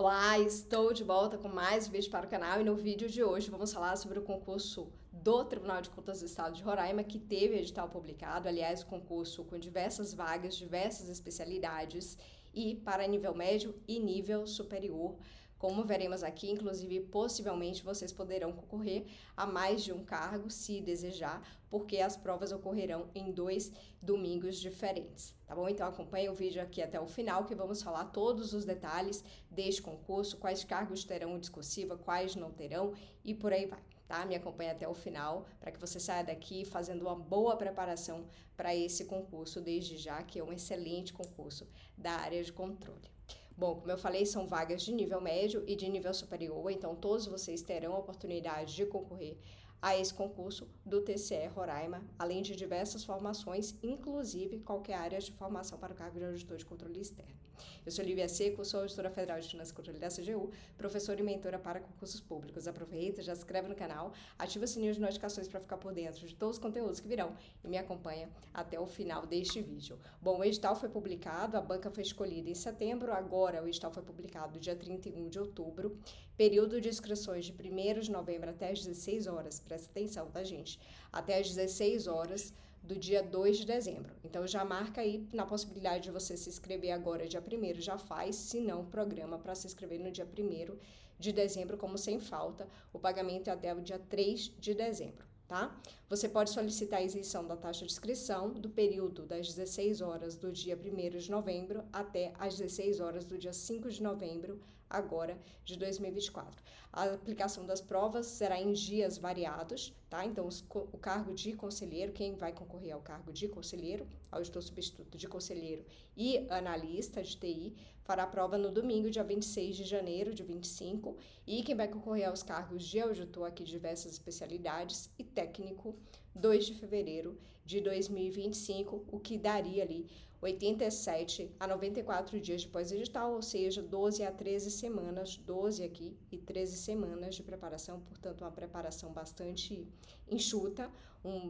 Olá, estou de volta com mais vídeo para o canal e no vídeo de hoje vamos falar sobre o concurso do Tribunal de Contas do Estado de Roraima, que teve edital publicado, aliás, o concurso com diversas vagas, diversas especialidades e para nível médio e nível superior. Como veremos aqui, inclusive, possivelmente vocês poderão concorrer a mais de um cargo, se desejar, porque as provas ocorrerão em 2 domingos diferentes, tá bom? Então acompanhe o vídeo aqui até o final, que vamos falar todos os detalhes deste concurso, quais cargos terão discursiva, quais não terão e por aí vai, tá? Me acompanhe até o final para que você saia daqui fazendo uma boa preparação para esse concurso desde já, que é um excelente concurso da área de controle. Bom, como eu falei, são vagas de nível médio e de nível superior, então todos vocês terão a oportunidade de concorrer a esse concurso do TCE Roraima, além de diversas formações, inclusive qualquer área de formação para o cargo de auditor de controle externo. Eu sou Lívia Seco, sou auditora federal de Finanças e Controle da CGU, professora e mentora para concursos públicos. Aproveita, já se inscreve no canal, ativa o sininho de notificações para ficar por dentro de todos os conteúdos que virão e me acompanha até o final deste vídeo. Bom, o edital foi publicado, a banca foi escolhida em setembro, agora o edital foi publicado dia 31 de outubro, período de inscrições de 1º de novembro até às 16 horas, presta atenção, tá, gente? Até às 16 horas do dia 2 de dezembro. Então, já marca aí na possibilidade de você se inscrever agora, dia 1º, já faz, se não, programa para se inscrever no dia 1º de dezembro, como sem falta, o pagamento é até o dia 3 de dezembro, tá? Você pode solicitar a isenção da taxa de inscrição do período das 16 horas do dia 1º de novembro até as 16 horas do dia 5 de novembro, agora de 2024. A aplicação das provas será em dias variados, tá? Então, o cargo de conselheiro, quem vai concorrer ao cargo de conselheiro, auditor substituto de conselheiro e analista de TI, fará a prova no domingo, dia 26 de janeiro de 25, e quem vai concorrer aos cargos de auditor aqui de diversas especialidades e técnico, 2 de fevereiro de 2025, o que daria ali 87 a 94 dias depois do edital, ou seja, 12 a 13 semanas, 12 aqui e 13 semanas de preparação, portanto, uma preparação bastante enxuta,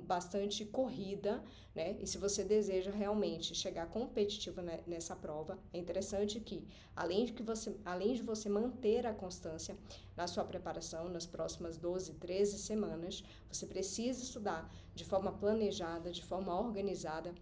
bastante corrida, né? E se você deseja realmente chegar competitivo nessa prova, é interessante que, além de você manter a constância na sua preparação nas próximas 12, 13 semanas, você precisa estudar de forma planejada, de forma organizada,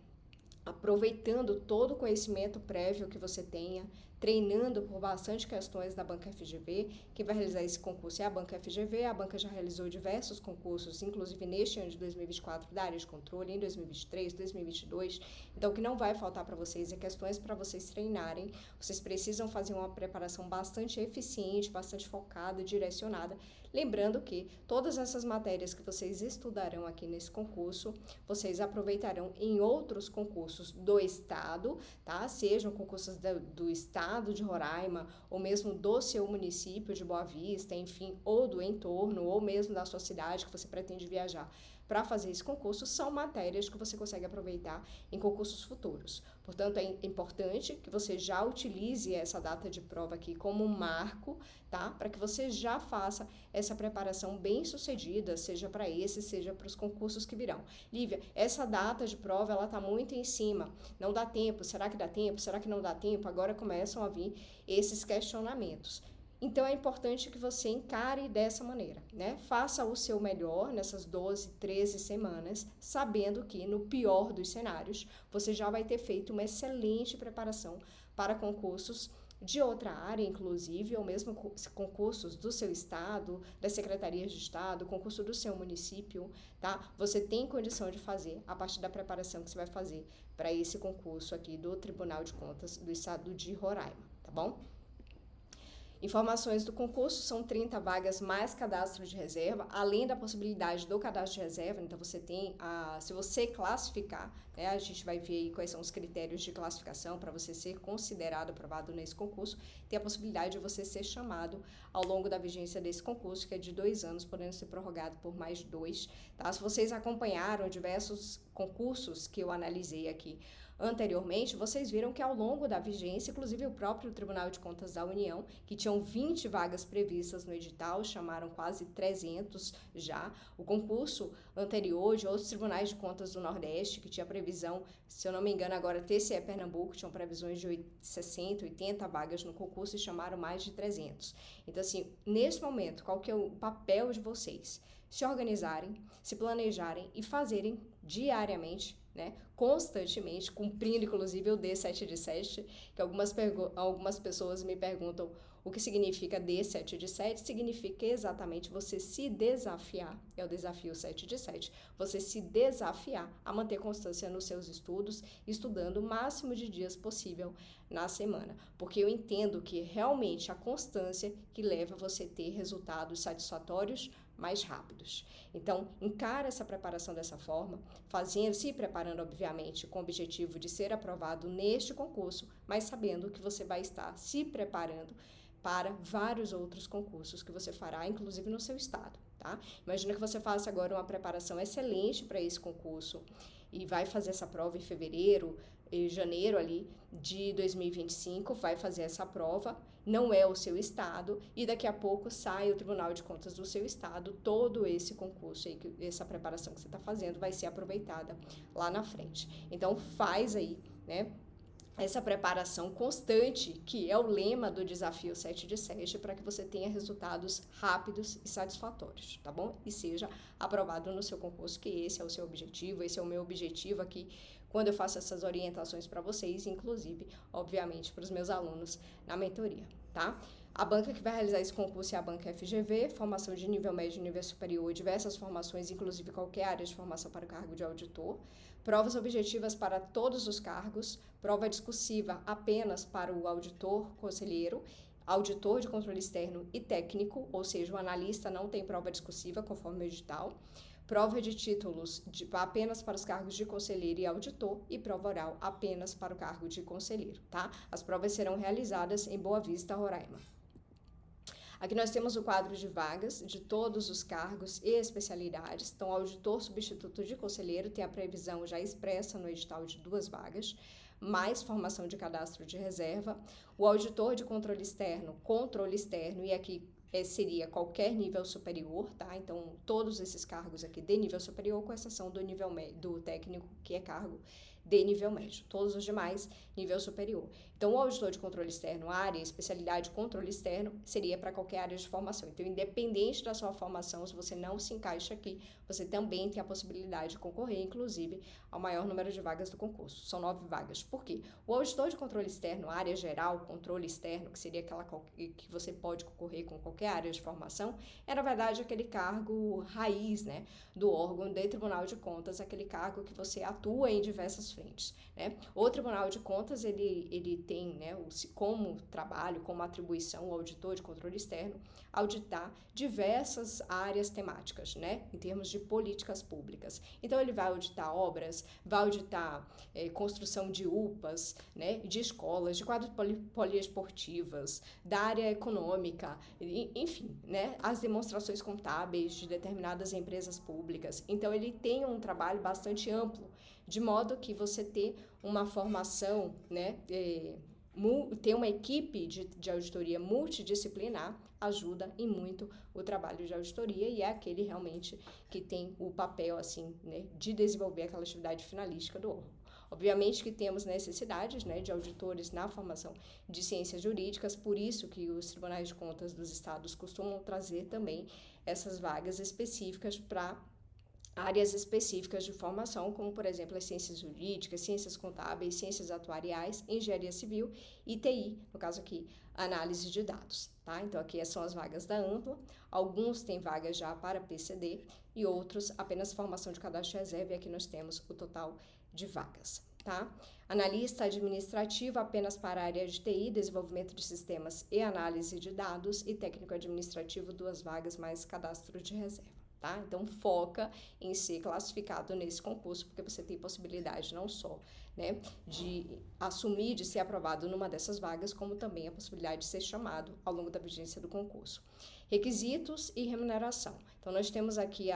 aproveitando todo o conhecimento prévio que você tenha, treinando por bastante questões da Banca FGV. Quem vai realizar esse concurso é a Banca FGV. A banca já realizou diversos concursos, inclusive neste ano de 2024, da área de controle, em 2023, 2022. Então, o que não vai faltar para vocês é questões para vocês treinarem. Vocês precisam fazer uma preparação bastante eficiente, bastante focada, direcionada. Lembrando que todas essas matérias que vocês estudarão aqui nesse concurso, vocês aproveitarão em outros concursos do Estado, tá? Sejam concursos do Estado de Roraima, ou mesmo do seu município de Boa Vista, enfim, ou do entorno, ou mesmo da sua cidade que você pretende viajar para fazer esse concurso, são matérias que você consegue aproveitar em concursos futuros. Portanto, é importante que você já utilize essa data de prova aqui como um marco, tá? Para que você já faça essa preparação bem sucedida, seja para esse, seja para os concursos que virão. Lívia, essa data de prova, ela tá muito em cima, não dá tempo, será que dá tempo, será que não dá tempo? Agora começam a vir esses questionamentos. Então, é importante que você encare dessa maneira, né? Faça o seu melhor nessas 12, 13 semanas, sabendo que, no pior dos cenários, você já vai ter feito uma excelente preparação para concursos de outra área, inclusive, ou mesmo concursos do seu estado, das secretarias de estado, concurso do seu município, tá? Você tem condição de fazer a partir da preparação que você vai fazer para esse concurso aqui do Tribunal de Contas do Estado de Roraima, tá bom? Informações do concurso: são 30 vagas mais cadastro de reserva, além da possibilidade do cadastro de reserva. Então, você tem, se você classificar, né, a gente vai ver aí quais são os critérios de classificação para você ser considerado aprovado nesse concurso. Tem a possibilidade de você ser chamado ao longo da vigência desse concurso, que é de 2 anos, podendo ser prorrogado por mais 2. Tá? Se vocês acompanharam diversos concursos que eu analisei aqui anteriormente, vocês viram que ao longo da vigência, inclusive o próprio Tribunal de Contas da União, que tinham 20 vagas previstas no edital, chamaram quase 300 já. O concurso anterior de outros tribunais de contas do Nordeste, que tinha previsão, se eu não me engano agora TCE Pernambuco, tinham previsões de 60, 80 vagas no concurso e chamaram mais de 300. Então assim, nesse momento, qual que é o papel de vocês? Se organizarem, se planejarem e fazerem diariamente, né, constantemente, cumprindo inclusive o D7 de 7, que algumas pessoas me perguntam o que significa D7 de 7, significa exatamente você se desafiar, é o desafio 7 de 7, você se desafiar a manter constância nos seus estudos, estudando o máximo de dias possível na semana, porque eu entendo que realmente a constância que leva você a ter resultados satisfatórios mais rápidos. Então, encara essa preparação dessa forma, se preparando, obviamente, com o objetivo de ser aprovado neste concurso, mas sabendo que você vai estar se preparando para vários outros concursos que você fará, inclusive no seu estado, tá? Imagina que você faça agora uma preparação excelente para esse concurso e vai fazer essa prova em fevereiro, em janeiro ali de 2025, vai fazer essa prova, não é o seu estado, e daqui a pouco sai o Tribunal de Contas do seu estado, todo esse concurso aí, essa preparação que você está fazendo vai ser aproveitada lá na frente. Então faz aí, né, essa preparação constante, que é o lema do desafio 7 de 7, para que você tenha resultados rápidos e satisfatórios, tá bom? E seja aprovado no seu concurso, que esse é o seu objetivo, esse é o meu objetivo aqui, quando eu faço essas orientações para vocês, inclusive, obviamente, para os meus alunos na mentoria, tá? A banca que vai realizar esse concurso é a banca FGV, formação de nível médio e nível superior, diversas formações, inclusive qualquer área de formação para o cargo de auditor, provas objetivas para todos os cargos, prova discursiva apenas para o auditor conselheiro, auditor de controle externo e técnico, ou seja, o analista não tem prova discursiva conforme o edital, prova de títulos apenas para os cargos de conselheiro e auditor e prova oral apenas para o cargo de conselheiro, tá? As provas serão realizadas em Boa Vista, Roraima. Aqui nós temos o quadro de vagas de todos os cargos e especialidades. Então, auditor substituto de conselheiro tem a previsão já expressa no edital de 2 vagas, mais formação de cadastro de reserva. O auditor de controle externo, e aqui seria qualquer nível superior, tá? Então, todos esses cargos aqui de nível superior, com exceção do nível do técnico, que é cargo de nível médio. Todos os demais, nível superior. Então, o auditor de controle externo, área, especialidade controle externo, seria para qualquer área de formação. Então, independente da sua formação, se você não se encaixa aqui, você também tem a possibilidade de concorrer, inclusive, ao maior número de vagas do concurso. São 9 vagas. Por quê? O auditor de controle externo, área geral, controle externo, que seria aquela que você pode concorrer com qualquer área de formação, é, na verdade, aquele cargo raiz, né, do órgão de Tribunal de Contas, aquele cargo que você atua em diversas frentes, né? O Tribunal de Contas, ele tem, né, como trabalho, como atribuição, o auditor de controle externo, auditar diversas áreas temáticas, né, em termos de políticas públicas. Então, ele vai auditar obras, vai auditar construção de UPAs, né, de escolas, de quadras poliesportivas, da área econômica, enfim, né, as demonstrações contábeis de determinadas empresas públicas. Então, ele tem um trabalho bastante amplo, de modo que você ter uma formação, né, ter uma equipe de auditoria multidisciplinar ajuda em muito o trabalho de auditoria e é aquele realmente que tem o papel, assim, né, de desenvolver aquela atividade finalística do órgão. Obviamente que temos necessidades, né, de auditores na formação de ciências jurídicas, por isso que os tribunais de contas dos estados costumam trazer também essas vagas específicas para áreas específicas de formação, como, por exemplo, as ciências jurídicas, ciências contábeis, ciências atuariais, engenharia civil e TI, no caso aqui, análise de dados, tá? Então, aqui são as vagas da Ampla, alguns têm vagas já para PCD e outros apenas formação de cadastro de reserva, e aqui nós temos o total de vagas, tá? Analista administrativo apenas para a área de TI, desenvolvimento de sistemas e análise de dados, e técnico administrativo, 2 vagas mais cadastro de reserva. tá? Então, foca em ser classificado nesse concurso, porque você tem possibilidade não só, né, de assumir, de ser aprovado numa dessas vagas, como também a possibilidade de ser chamado ao longo da vigência do concurso. Requisitos e remuneração. Então, nós temos aqui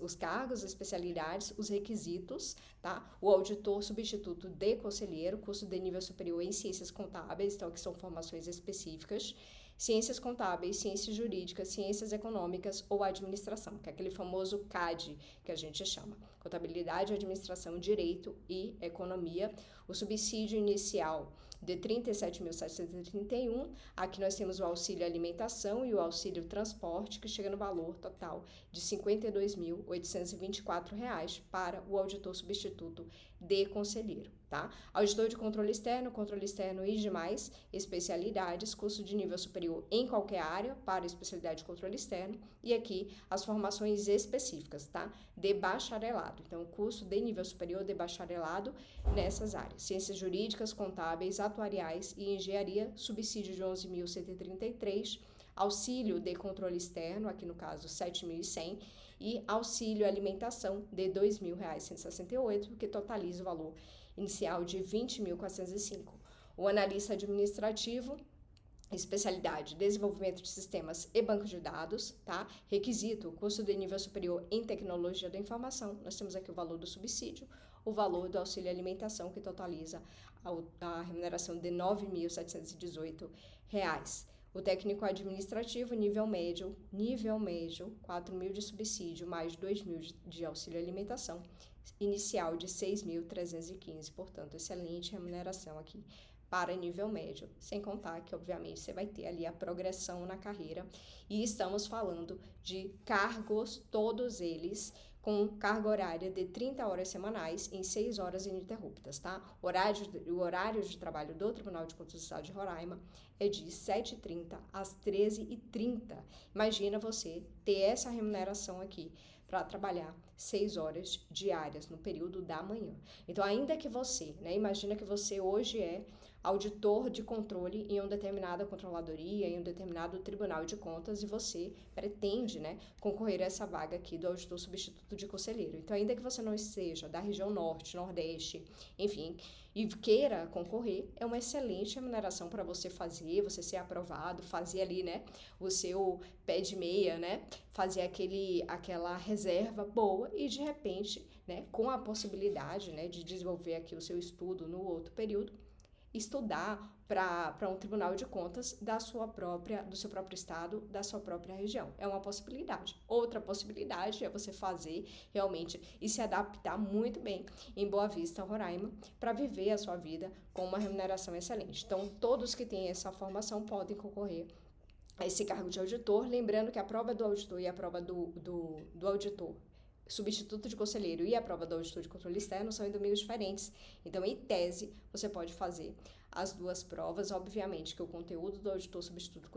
os cargos, as especialidades, os requisitos, tá? O auditor substituto de conselheiro, curso de nível superior em ciências contábeis, então, que são formações específicas, ciências contábeis, ciências jurídicas, ciências econômicas ou administração, que é aquele famoso CAD que a gente chama. Contabilidade, administração, direito e economia. O subsídio inicial de 37.731, aqui nós temos o auxílio alimentação e o auxílio transporte, que chega no valor total de R$ 52.824 para o auditor substituto de conselheiro, tá? Auditor de controle externo e demais especialidades, curso de nível superior em qualquer área para especialidade de controle externo, e aqui as formações específicas, tá? De bacharelado, então curso de nível superior de bacharelado nessas áreas, ciências jurídicas, contábeis, atuariais e engenharia, subsídio de 11.133, auxílio de controle externo, aqui no caso 7.100, e auxílio alimentação de R$ 2.168, que totaliza o valor inicial de 20.405. O analista administrativo, especialidade desenvolvimento de sistemas e bancos de dados, tá? Requisito, curso de nível superior em tecnologia da informação. Nós temos aqui o valor do subsídio, o valor do auxílio alimentação, que totaliza a remuneração de R$ 9.718. O técnico administrativo, nível médio, 4.000 de subsídio, mais 2.000 de auxílio alimentação, inicial de 6.315, portanto, excelente remuneração aqui para nível médio, sem contar que, obviamente, você vai ter ali a progressão na carreira, e estamos falando de cargos, todos eles com carga horária de 30 horas semanais em 6 horas ininterruptas, tá? O horário de trabalho do Tribunal de Contas do Estado de Roraima é de 7h30 às 13h30. Imagina você ter essa remuneração aqui para trabalhar 6 horas diárias no período da manhã. Então, ainda que você, né, imagina que você hoje é auditor de controle em uma determinada controladoria, em um determinado tribunal de contas, e você pretende, né, concorrer a essa vaga aqui do auditor substituto de conselheiro. Então, ainda que você não seja da região norte, nordeste, enfim, e queira concorrer, é uma excelente remuneração para você fazer, você ser aprovado, fazer ali, né, o seu pé de meia, né, fazer aquela reserva boa e, de repente, né, com a possibilidade, né, de desenvolver aqui o seu estudo no outro período, estudar para um tribunal de contas do seu próprio estado, da sua própria região. É uma possibilidade. Outra possibilidade é você fazer realmente e se adaptar muito bem em Boa Vista, Roraima, para viver a sua vida com uma remuneração excelente. Então, todos que têm essa formação podem concorrer a esse cargo de auditor, lembrando que a prova do auditor e a prova do auditor substituto de conselheiro e a prova do auditor de controle externo são em domínios diferentes. Então, em tese, você pode fazer as duas provas. Obviamente que o conteúdo do auditor substituto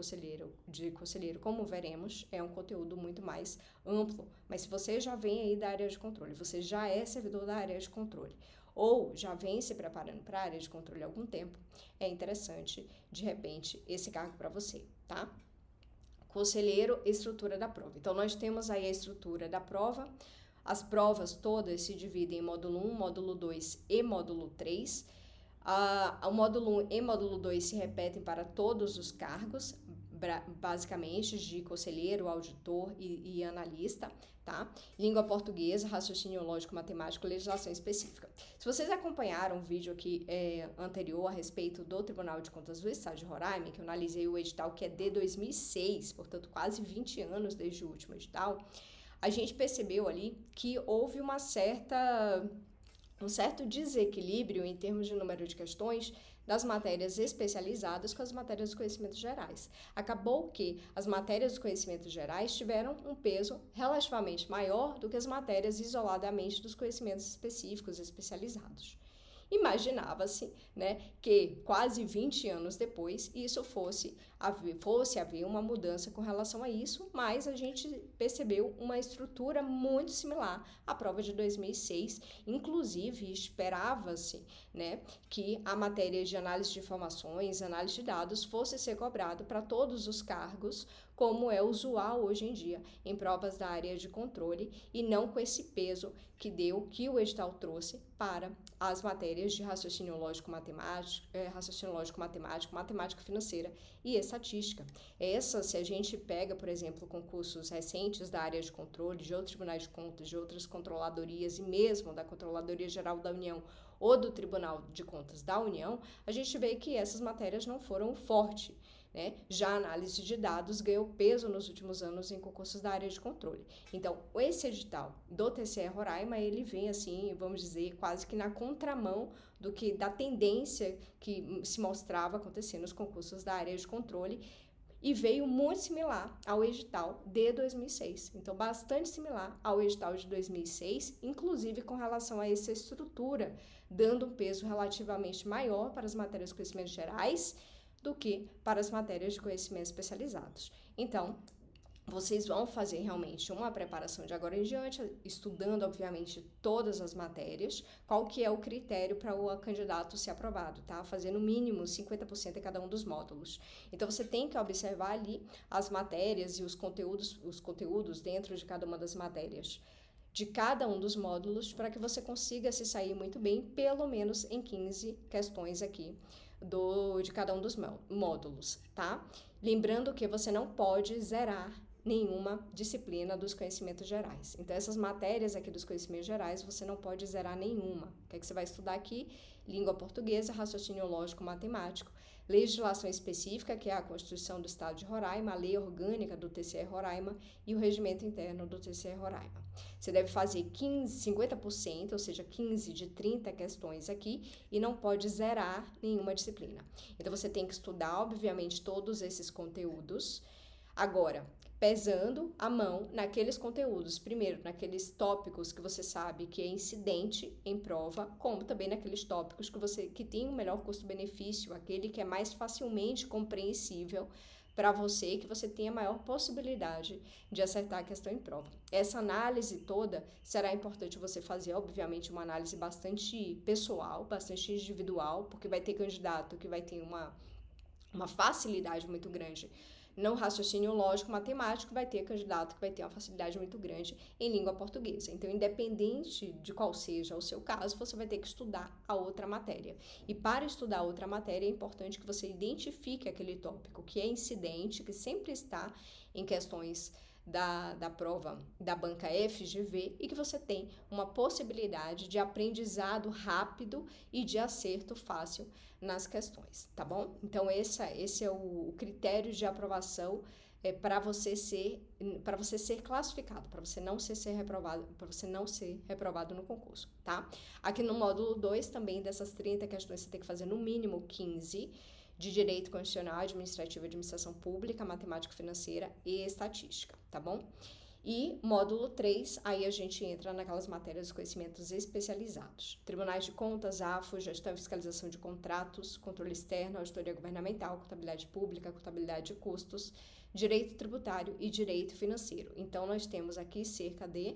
de conselheiro, como veremos, é um conteúdo muito mais amplo. Mas se você já vem aí da área de controle, você já é servidor da área de controle, ou já vem se preparando para a área de controle há algum tempo, é interessante, de repente, esse cargo para você, tá? Conselheiro, estrutura da prova. Então, nós temos aí a estrutura da prova. As provas todas se dividem em módulo 1, módulo 2 e módulo 3. O módulo 1 e módulo 2 se repetem para todos os cargos, basicamente de conselheiro, auditor e analista, tá? Língua portuguesa, raciocínio lógico, matemático, legislação específica. Se vocês acompanharam o vídeo aqui anterior a respeito do Tribunal de Contas do Estado de Roraima, que eu analisei o edital que é de 2006, portanto quase 20 anos desde o último edital, a gente percebeu ali que houve um certo desequilíbrio em termos de número de questões das matérias especializadas com as matérias dos conhecimentos gerais. Acabou que as matérias dos conhecimentos gerais tiveram um peso relativamente maior do que as matérias isoladamente dos conhecimentos específicos especializados. Imaginava-se, né, que quase 20 anos depois isso fosse haver uma mudança com relação a isso, mas a gente percebeu uma estrutura muito similar à prova de 2006, inclusive esperava-se, né, que a matéria de análise de informações, análise de dados fosse ser cobrado para todos os cargos como é usual hoje em dia em provas da área de controle, e não com esse peso que o edital trouxe para as matérias de raciocínio lógico-matemático, matemática financeira e estatística. Se a gente pega, por exemplo, concursos recentes da área de controle, de outros tribunais de contas, de outras controladorias e mesmo da Controladoria Geral da União ou do Tribunal de Contas da União, a gente vê que essas matérias não foram fortes. Né? Já a análise de dados ganhou peso nos últimos anos em concursos da área de controle. Então, esse edital do TCE Roraima, ele vem assim, vamos dizer, quase que na contramão da tendência que se mostrava acontecer nos concursos da área de controle, e veio muito similar ao edital de 2006. Então, bastante similar ao edital de 2006, inclusive com relação a essa estrutura, dando um peso relativamente maior para as matérias de conhecimentos gerais do que para as matérias de conhecimentos especializados. Então, vocês vão fazer realmente uma preparação de agora em diante, estudando, obviamente, todas as matérias, qual que é o critério para o candidato ser aprovado, tá? Fazer no mínimo 50% em cada um dos módulos. Então, você tem que observar ali as matérias e os conteúdos dentro de cada uma das matérias, de cada um dos módulos, para que você consiga se sair muito bem, pelo menos em 15 questões aqui de cada um dos módulos, tá? Lembrando que você não pode zerar nenhuma disciplina dos conhecimentos gerais. Então, essas matérias aqui dos conhecimentos gerais, você não pode zerar nenhuma. O que é que você vai estudar aqui? Língua portuguesa, raciocínio lógico matemático, legislação específica, que é a Constituição do Estado de Roraima, a lei orgânica do TCE Roraima e o regimento interno do TCE Roraima. Você deve fazer 50%, ou seja, 15 de 30 questões aqui, e não pode zerar nenhuma disciplina. Então, você tem que estudar, obviamente, todos esses conteúdos. Agora, pesando a mão naqueles conteúdos, primeiro, naqueles tópicos que você sabe que é incidente em prova, como também naqueles tópicos que tem um melhor custo-benefício, aquele que é mais facilmente compreensível para você, que você tenha maior possibilidade de acertar a questão em prova. Essa análise toda será importante você fazer, obviamente, uma análise bastante pessoal, bastante individual, porque vai ter candidato que vai ter uma facilidade muito grande no raciocínio lógico matemático, vai ter candidato que vai ter uma facilidade muito grande em língua portuguesa. Então, independente de qual seja o seu caso, você vai ter que estudar a outra matéria. E para estudar a outra matéria, é importante que você identifique aquele tópico que é incidente, que sempre está em questões da prova da banca FGV, e que você tem uma possibilidade de aprendizado rápido e de acerto fácil nas questões, tá bom? Então, esse é o critério de aprovação para você ser classificado, para você não ser reprovado no concurso, tá? Aqui no módulo 2, também dessas 30 questões, você tem que fazer no mínimo 15 de Direito Constitucional, Administrativo, Administração Pública, Matemática Financeira e Estatística, tá bom? E módulo 3, aí a gente entra naquelas matérias de conhecimentos especializados. Tribunais de Contas, AFO, Gestão e Fiscalização de Contratos, Controle Externo, Auditoria Governamental, Contabilidade Pública, Contabilidade de Custos, Direito Tributário e Direito Financeiro. Então, nós temos aqui cerca de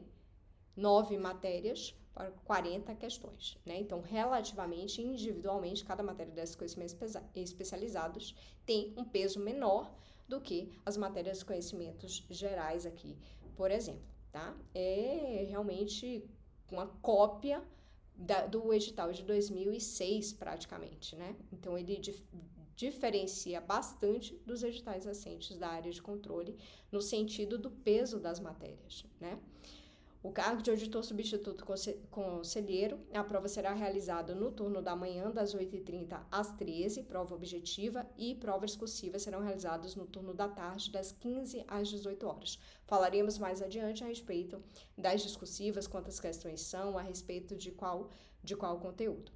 9 matérias para 40 questões, né? Então, relativamente, individualmente, cada matéria desses conhecimentos especializados tem um peso menor do que as matérias de conhecimentos gerais aqui, por exemplo, tá? É realmente uma cópia do edital de 2006, praticamente, né? Então, ele diferencia bastante dos editais recentes da área de controle no sentido do peso das matérias, né? O cargo de auditor substituto conselheiro, a prova será realizada no turno da manhã, das 8h30 às 13h, prova objetiva, e provas discursivas serão realizadas no turno da tarde, das 15h às 18h. Falaremos mais adiante a respeito das discursivas, quantas questões são, a respeito de qual conteúdo.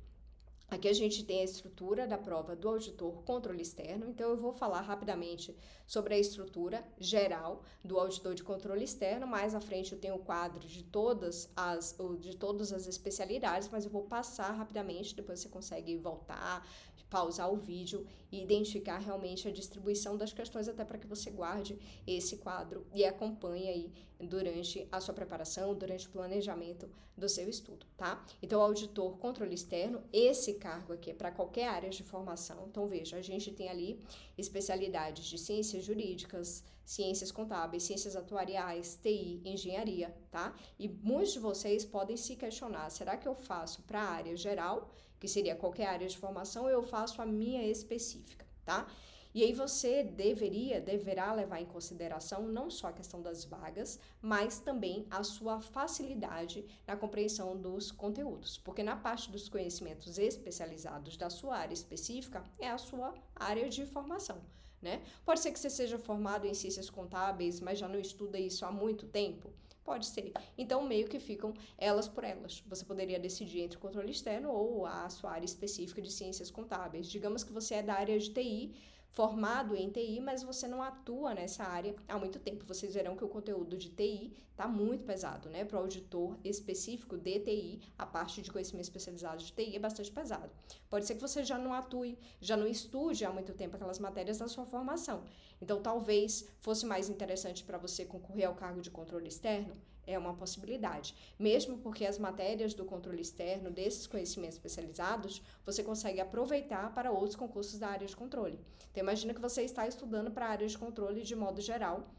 Aqui a gente tem a estrutura da prova do auditor controle externo, então eu vou falar rapidamente sobre a estrutura geral do auditor de controle externo. Mais à frente eu tenho o quadro de todas as especialidades, mas eu vou passar rapidamente, depois você consegue voltar, pausar o vídeo e identificar realmente a distribuição das questões, até para que você guarde esse quadro e acompanhe aí durante a sua preparação, durante o planejamento do seu estudo, tá? Então, auditor controle externo, esse cargo aqui é para qualquer área de formação. Então, veja, a gente tem ali especialidades de ciências jurídicas, ciências contábeis, ciências atuariais, TI, engenharia, tá? E muitos de vocês podem se questionar, será que eu faço para a área geral, que seria qualquer área de formação, ou eu faço a minha específica, tá? E aí você deverá levar em consideração não só a questão das vagas, mas também a sua facilidade na compreensão dos conteúdos. Porque na parte dos conhecimentos especializados da sua área específica, é a sua área de formação, né? Pode ser que você seja formado em ciências contábeis, mas já não estuda isso há muito tempo. Pode ser. Então, meio que ficam elas por elas. Você poderia decidir entre o controle externo ou a sua área específica de ciências contábeis. Digamos que você é da área de TI, formado em TI, mas você não atua nessa área há muito tempo. Vocês verão que o conteúdo de TI está muito pesado, né? Para o auditor específico de TI, a parte de conhecimento especializado de TI é bastante pesado. Pode ser que você já não atue, já não estude há muito tempo aquelas matérias da sua formação. Então, talvez fosse mais interessante para você concorrer ao cargo de controle externo. É uma possibilidade, mesmo porque as matérias do controle externo, desses conhecimentos especializados, você consegue aproveitar para outros concursos da área de controle. Então, imagina que você está estudando para a área de controle de modo geral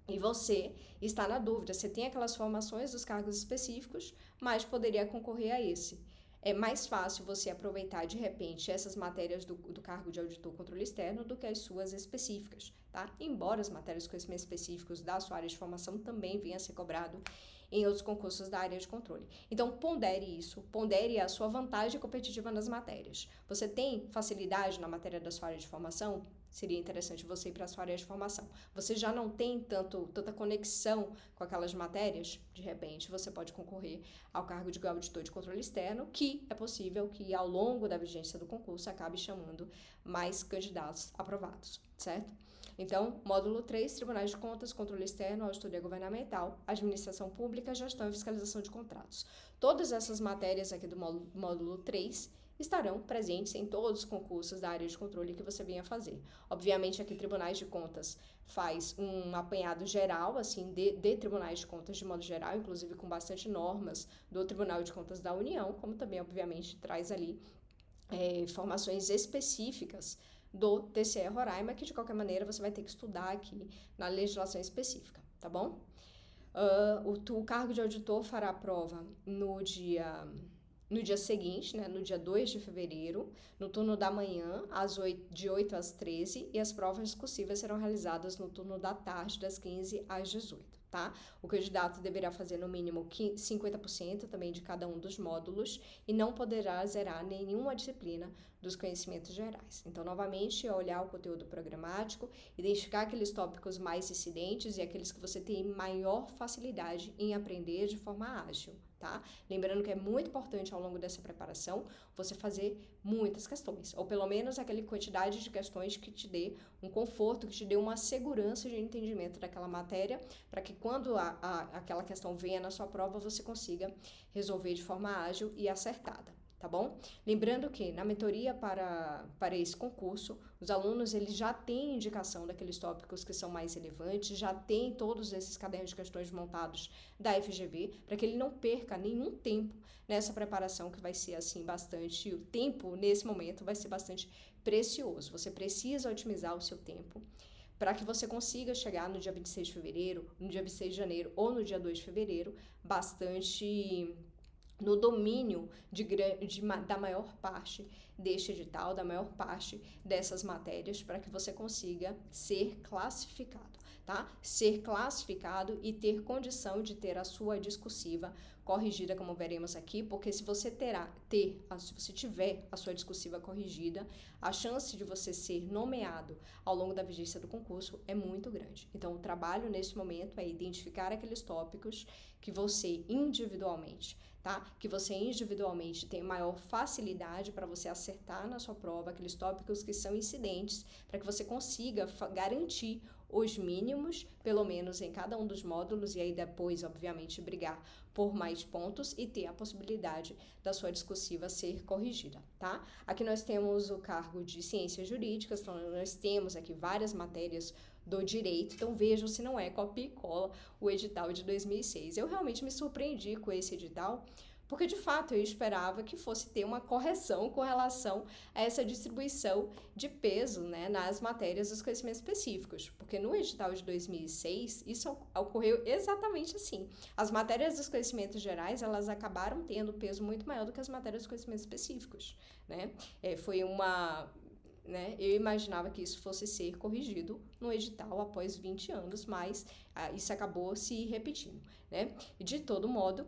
e você está na dúvida, você tem aquelas formações dos cargos específicos, mas poderia concorrer a esse. É mais fácil você aproveitar, de repente, essas matérias do cargo de auditor controle externo do que as suas específicas, tá? Embora as matérias de conhecimentos específicos da sua área de formação também venham a ser cobrado em outros concursos da área de controle. Então, pondere isso, pondere a sua vantagem competitiva nas matérias. Você tem facilidade na matéria da sua área de formação? Seria interessante você ir para a sua área de formação. Você já não tem tanta conexão com aquelas matérias? De repente, você pode concorrer ao cargo de auditor de controle externo, que é possível que ao longo da vigência do concurso acabe chamando mais candidatos aprovados, certo? Então, módulo 3, Tribunais de Contas, Controle Externo, Auditoria Governamental, Administração Pública, Gestão e Fiscalização de Contratos. Todas essas matérias aqui do módulo 3 estarão presentes em todos os concursos da área de controle que você venha fazer. Obviamente, aqui Tribunais de Contas faz um apanhado geral, assim, de Tribunais de Contas de modo geral, inclusive com bastante normas do Tribunal de Contas da União, como também, obviamente, traz ali informações específicas do TCE Roraima, que de qualquer maneira você vai ter que estudar aqui na legislação específica, tá bom? O cargo de auditor fará a prova no dia seguinte, né, no dia 2 de fevereiro, no turno da manhã, de 8 às 13, e as provas discursivas serão realizadas no turno da tarde, das 15 às 18. Tá? O candidato deverá fazer no mínimo 50% também de cada um dos módulos e não poderá zerar nenhuma disciplina dos conhecimentos gerais. Então, novamente, olhar o conteúdo programático, identificar aqueles tópicos mais incidentes e aqueles que você tem maior facilidade em aprender de forma ágil. Tá? Lembrando que é muito importante ao longo dessa preparação você fazer muitas questões, ou pelo menos aquela quantidade de questões que te dê um conforto, que te dê uma segurança de entendimento daquela matéria, para que quando aquela questão venha na sua prova, você consiga resolver de forma ágil e acertada. Tá bom? Lembrando que na mentoria para esse concurso, os alunos eles já têm indicação daqueles tópicos que são mais relevantes, já tem todos esses cadernos de questões montados da FGV, para que ele não perca nenhum tempo nessa preparação, que vai ser assim bastante, o tempo nesse momento vai ser bastante precioso. Você precisa otimizar o seu tempo para que você consiga chegar no dia 26 de fevereiro, no dia 26 de janeiro ou no dia 2 de fevereiro, bastante no domínio da maior parte deste edital, da maior parte dessas matérias, para que você consiga ser classificado, tá? Ser classificado e ter condição de ter a sua discursiva corrigida, como veremos aqui, porque se você se você tiver a sua discursiva corrigida, a chance de você ser nomeado ao longo da vigência do concurso é muito grande. Então, o trabalho nesse momento é identificar aqueles tópicos que você individualmente, tá? Que você individualmente tem maior facilidade para você acertar na sua prova, aqueles tópicos que são incidentes, para que você consiga garantir os mínimos, pelo menos em cada um dos módulos, e aí depois, obviamente, brigar por mais pontos e ter a possibilidade da sua discursiva ser corrigida, tá? Aqui nós temos o cargo de Ciências Jurídicas, então nós temos aqui várias matérias do direito, então vejam se não é copia e cola o edital de 2006. Eu realmente me surpreendi com esse edital, porque de fato eu esperava que fosse ter uma correção com relação a essa distribuição de peso, né, nas matérias dos conhecimentos específicos, porque no edital de 2006 isso ocorreu exatamente assim. As matérias dos conhecimentos gerais, elas acabaram tendo peso muito maior do que as matérias dos conhecimentos específicos, né? Foi uma... Né? Eu imaginava que isso fosse ser corrigido no edital após 20 anos, mas isso acabou se repetindo, né? De todo modo,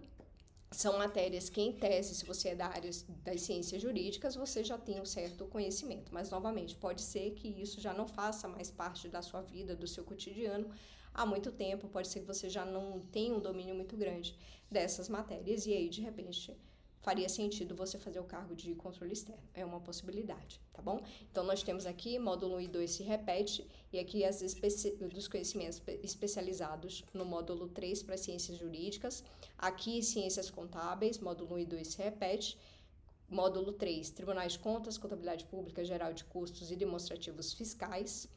são matérias que, em tese, se você é da área das ciências jurídicas, você já tem um certo conhecimento. Mas, novamente, pode ser que isso já não faça mais parte da sua vida, do seu cotidiano há muito tempo. Pode ser que você já não tenha um domínio muito grande dessas matérias. E aí, de repente, faria sentido você fazer o cargo de controle externo. É uma possibilidade, tá bom? Então, nós temos aqui, módulo 1 e 2 se repete, e aqui dos conhecimentos especializados no módulo 3 para ciências jurídicas. Aqui, ciências contábeis, módulo 1 e 2 se repete. Módulo 3, tribunais de contas, contabilidade pública, geral de custos e demonstrativos fiscais.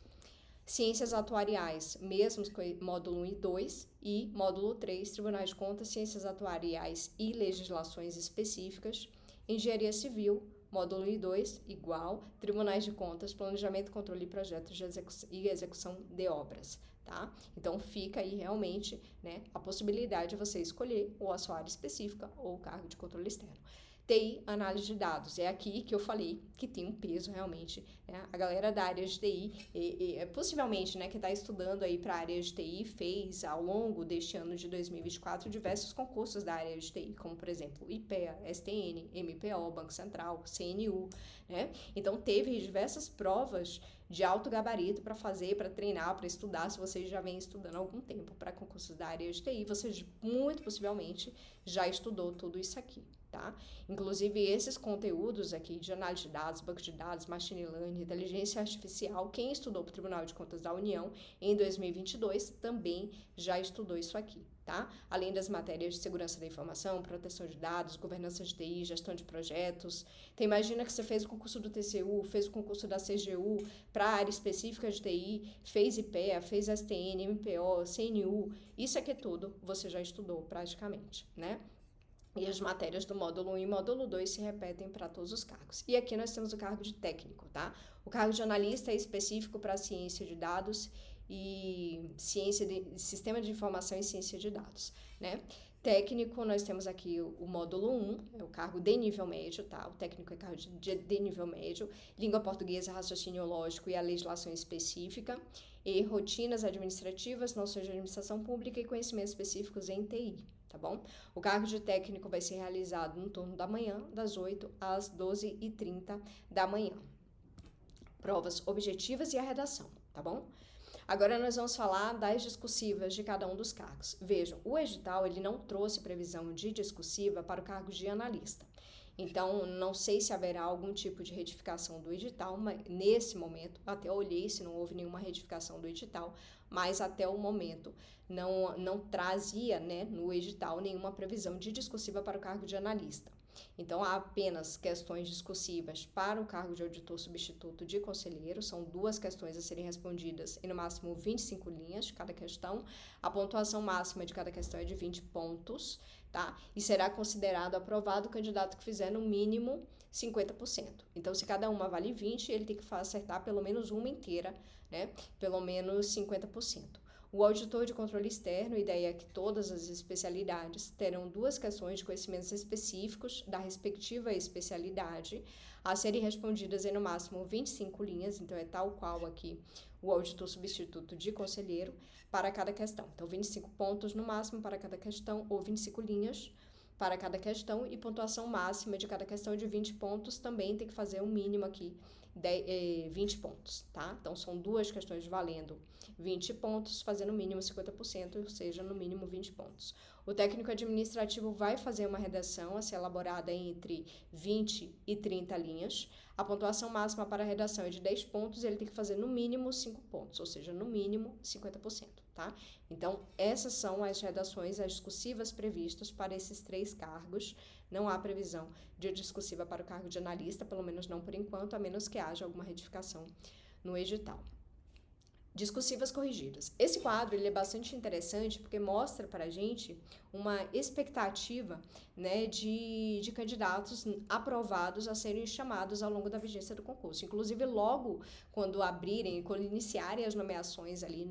Ciências atuariais, mesmos módulo 1 e 2, e módulo 3, tribunais de contas, ciências atuariais e legislações específicas. Engenharia civil, módulo 1 e 2, igual, tribunais de contas, planejamento, controle de projetos e execução de obras, tá? Então, fica aí realmente, né, a possibilidade de você escolher ou a sua área específica ou o cargo de controle externo. TI, análise de dados. É aqui que eu falei que tem um peso realmente, né? A galera da área de TI, possivelmente, né, que está estudando aí para a área de TI, fez ao longo deste ano de 2024 diversos concursos da área de TI, como, por exemplo, IPEA, STN, MPO, Banco Central, CNU, né? Então, teve diversas provas de alto gabarito para fazer, para treinar, para estudar. Se você já vem estudando há algum tempo para concursos da área de TI, você muito possivelmente já estudou tudo isso aqui, tá? Inclusive, esses conteúdos aqui de análise de dados, banco de dados, machine learning, inteligência artificial, quem estudou para o Tribunal de Contas da União em 2022 também já estudou isso aqui, tá? Além das matérias de segurança da informação, proteção de dados, governança de TI, gestão de projetos. Então, imagina que você fez o concurso do TCU, fez o concurso da CGU para a área específica de TI, fez IPEA, fez STN, MPO, CNU, isso aqui tudo você já estudou praticamente, né? E as matérias do módulo 1 e módulo 2 se repetem para todos os cargos. E aqui nós temos o cargo de técnico, tá? O cargo de analista é específico para ciência de dados e ciência de sistema de informação e ciência de dados, né? Técnico, nós temos aqui o módulo 1, é o cargo de nível médio, tá? O técnico é cargo de nível médio, língua portuguesa, raciocínio lógico e a legislação específica, e rotinas administrativas, noções de administração pública e conhecimentos específicos em TI. Tá bom? O cargo de técnico vai ser realizado no turno da manhã, das 8 às 12h30 da manhã. Provas objetivas e a redação, tá bom? Agora nós vamos falar das discursivas de cada um dos cargos. Vejam, o edital ele não trouxe previsão de discursiva para o cargo de analista. Então, não sei se haverá algum tipo de retificação do edital, mas nesse momento, até olhei se não houve nenhuma retificação do edital, mas até o momento não trazia, né, no edital nenhuma previsão de discursiva para o cargo de analista. Então, há apenas questões discursivas para o cargo de auditor substituto de conselheiro, são 2 questões a serem respondidas em no máximo 25 linhas de cada questão. A pontuação máxima de cada questão é de 20 pontos, tá? E será considerado aprovado o candidato que fizer no mínimo 50%. Então, se cada uma vale 20, ele tem que acertar pelo menos uma inteira, né? Pelo menos 50%. O auditor de controle externo, a ideia é que todas as especialidades terão 2 questões de conhecimentos específicos da respectiva especialidade a serem respondidas em no máximo 25 linhas, então é tal qual aqui o auditor substituto de conselheiro para cada questão. Então, 25 pontos no máximo para cada questão ou 25 linhas para cada questão e pontuação máxima de cada questão de 20 pontos também tem que fazer o mínimo aqui 20 pontos, tá? Então, são duas questões valendo 20 pontos, fazendo no mínimo 50%, ou seja, no mínimo 20 pontos. O técnico administrativo vai fazer uma redação a ser elaborada entre 20 e 30 linhas. A pontuação máxima para a redação é de 10 pontos e ele tem que fazer no mínimo 5 pontos, ou seja, no mínimo 50%, tá? Então, essas são as redações, as discursivas previstas para esses 3 cargos. Não há previsão de discursiva para o cargo de analista, pelo menos não por enquanto, a menos que haja alguma retificação no edital. Discursivas corrigidas. Esse quadro ele é bastante interessante porque mostra para a gente uma expectativa, né, de candidatos aprovados a serem chamados ao longo da vigência do concurso. Inclusive, logo quando abrirem, quando iniciarem as nomeações ali,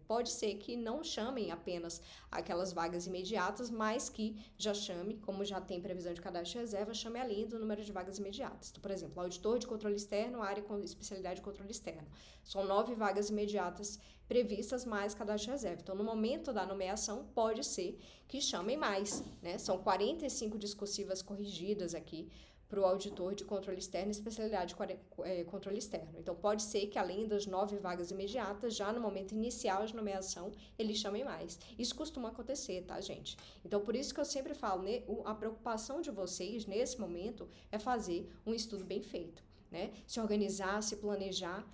pode ser que não chamem apenas aquelas vagas imediatas, mas que já chame, como já tem previsão de cadastro de reserva, chame além do número de vagas imediatas. Então, por exemplo, auditor de controle externo, área com especialidade de controle externo. São 9 vagas imediatas previstas mais cadastro de reserva. Então, no momento da nomeação, pode ser que chamem mais, né? São 45 discursivas corrigidas aqui para o auditor de controle externo e especialidade de controle externo. Então, pode ser que além das 9 vagas imediatas, já no momento inicial de nomeação, eles chamem mais. Isso costuma acontecer, tá, gente? Então, por isso que eu sempre falo, né, a preocupação de vocês, nesse momento, é fazer um estudo bem feito, né? Se organizar, se planejar,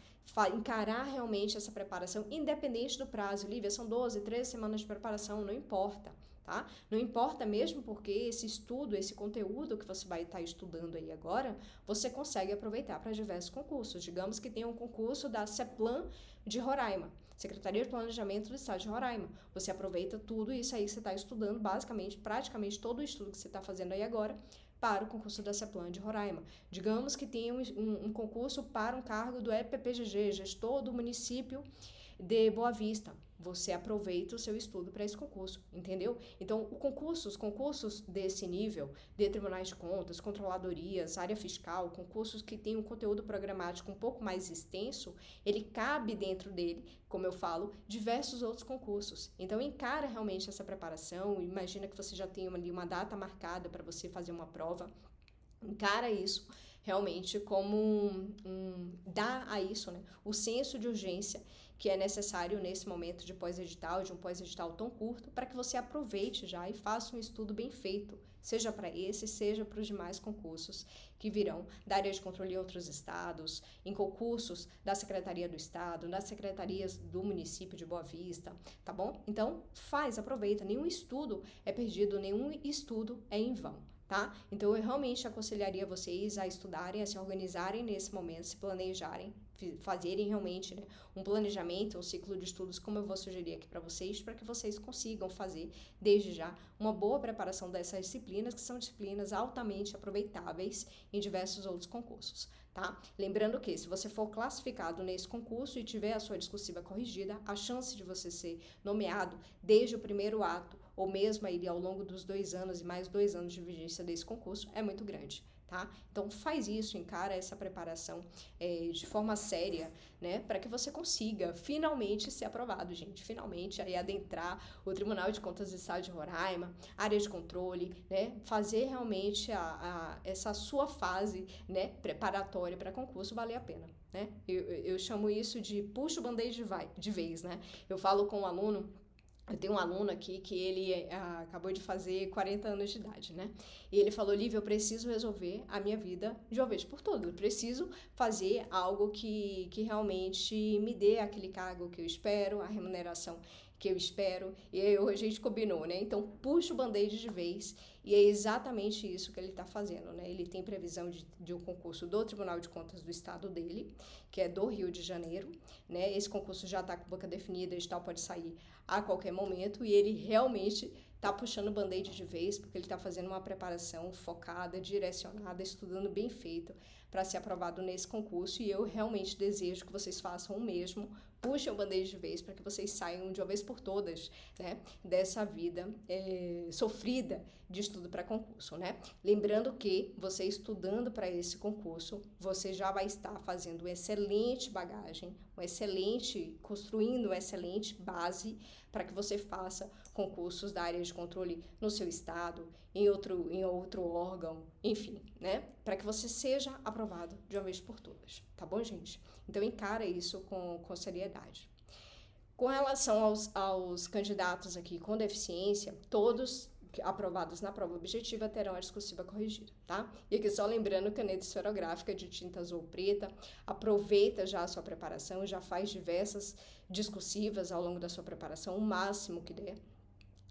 encarar realmente essa preparação, independente do prazo. Lívia, são 12, 13 semanas de preparação, não importa, tá? Não importa mesmo porque esse estudo, esse conteúdo que você vai estar estudando aí agora, você consegue aproveitar para diversos concursos. Digamos que tem um concurso da CEPLAN de Roraima, Secretaria de Planejamento do Estado de Roraima. Você aproveita tudo isso aí que você está estudando, basicamente, praticamente todo o estudo que você está fazendo aí agora, para o concurso da CEPLAN de Roraima. Digamos que tenha um concurso para um cargo do EPPGG, gestor do município de Boa Vista. Você aproveita o seu estudo para esse concurso, entendeu? Então, os concursos desse nível, de tribunais de contas, controladorias, área fiscal, concursos que têm um conteúdo programático um pouco mais extenso, ele cabe dentro dele, como eu falo, diversos outros concursos. Então, encara realmente essa preparação, imagina que você já tem ali uma data marcada para você fazer uma prova, encara isso realmente como dá a isso, né, o senso de urgência que é necessário nesse momento de pós-edital, de um pós-edital tão curto, para que você aproveite já e faça um estudo bem feito, seja para esse, seja para os demais concursos que virão da área de controle em outros estados, em concursos da Secretaria do Estado, das secretarias do município de Boa Vista, tá bom? Então, aproveita, nenhum estudo é perdido, nenhum estudo é em vão. Tá? Então, eu realmente aconselharia vocês a estudarem, a se organizarem nesse momento, se planejarem, fazerem realmente, né, um planejamento, um ciclo de estudos, como eu vou sugerir aqui para que vocês consigam fazer, desde já, uma boa preparação dessas disciplinas, que são disciplinas altamente aproveitáveis em diversos outros concursos. Tá? Lembrando que, se você for classificado nesse concurso e tiver a sua discursiva corrigida, a chance de você ser nomeado desde o primeiro ato, ou mesmo aí ao longo dos 2 anos e mais 2 anos de vigência desse concurso, é muito grande. Tá? Então, faz isso, encara essa preparação de forma séria, né, para que você consiga finalmente ser aprovado, gente, finalmente aí adentrar o Tribunal de Contas do Estado de Roraima, área de controle, né, fazer realmente essa sua fase, né, preparatória para concurso valer a pena, né? Eu chamo isso de puxa o band-aid de vez, né? Eu falo com um aluno. Eu tenho um aluno aqui que ele acabou de fazer 40 anos de idade, né? E ele falou, Lívia, eu preciso resolver a minha vida de uma vez por todas. Eu preciso fazer algo que realmente me dê aquele cargo que eu espero, a remuneração que eu espero. E aí a gente combinou, né? Então, puxa o band-aid de vez. E é exatamente isso que ele está fazendo, né? Ele tem previsão de um concurso do Tribunal de Contas do Estado dele, que é do Rio de Janeiro, né? Esse concurso já está com boca definida, o edital pode sair a qualquer momento, e ele realmente está puxando o band-aid de vez, porque ele está fazendo uma preparação focada, direcionada, estudando bem feito para ser aprovado nesse concurso, e eu realmente desejo que vocês façam o mesmo, puxem o band-aid de vez para que vocês saiam de uma vez por todas, né, dessa vida sofrida de estudo para concurso, né? Lembrando que você estudando para esse concurso, você já vai estar fazendo uma excelente bagagem, construindo uma excelente base para que você faça concursos da área de controle no seu estado, em outro órgão, enfim, né? para que você seja aprovado de uma vez por todas, tá bom, gente? Então, encara isso com seriedade. Com relação aos candidatos aqui com deficiência, todos aprovados na prova objetiva terão a discursiva corrigida, tá? E aqui só lembrando, caneta esferográfica de tinta azul ou preta, aproveita já a sua preparação, já faz diversas discursivas ao longo da sua preparação, o máximo que der,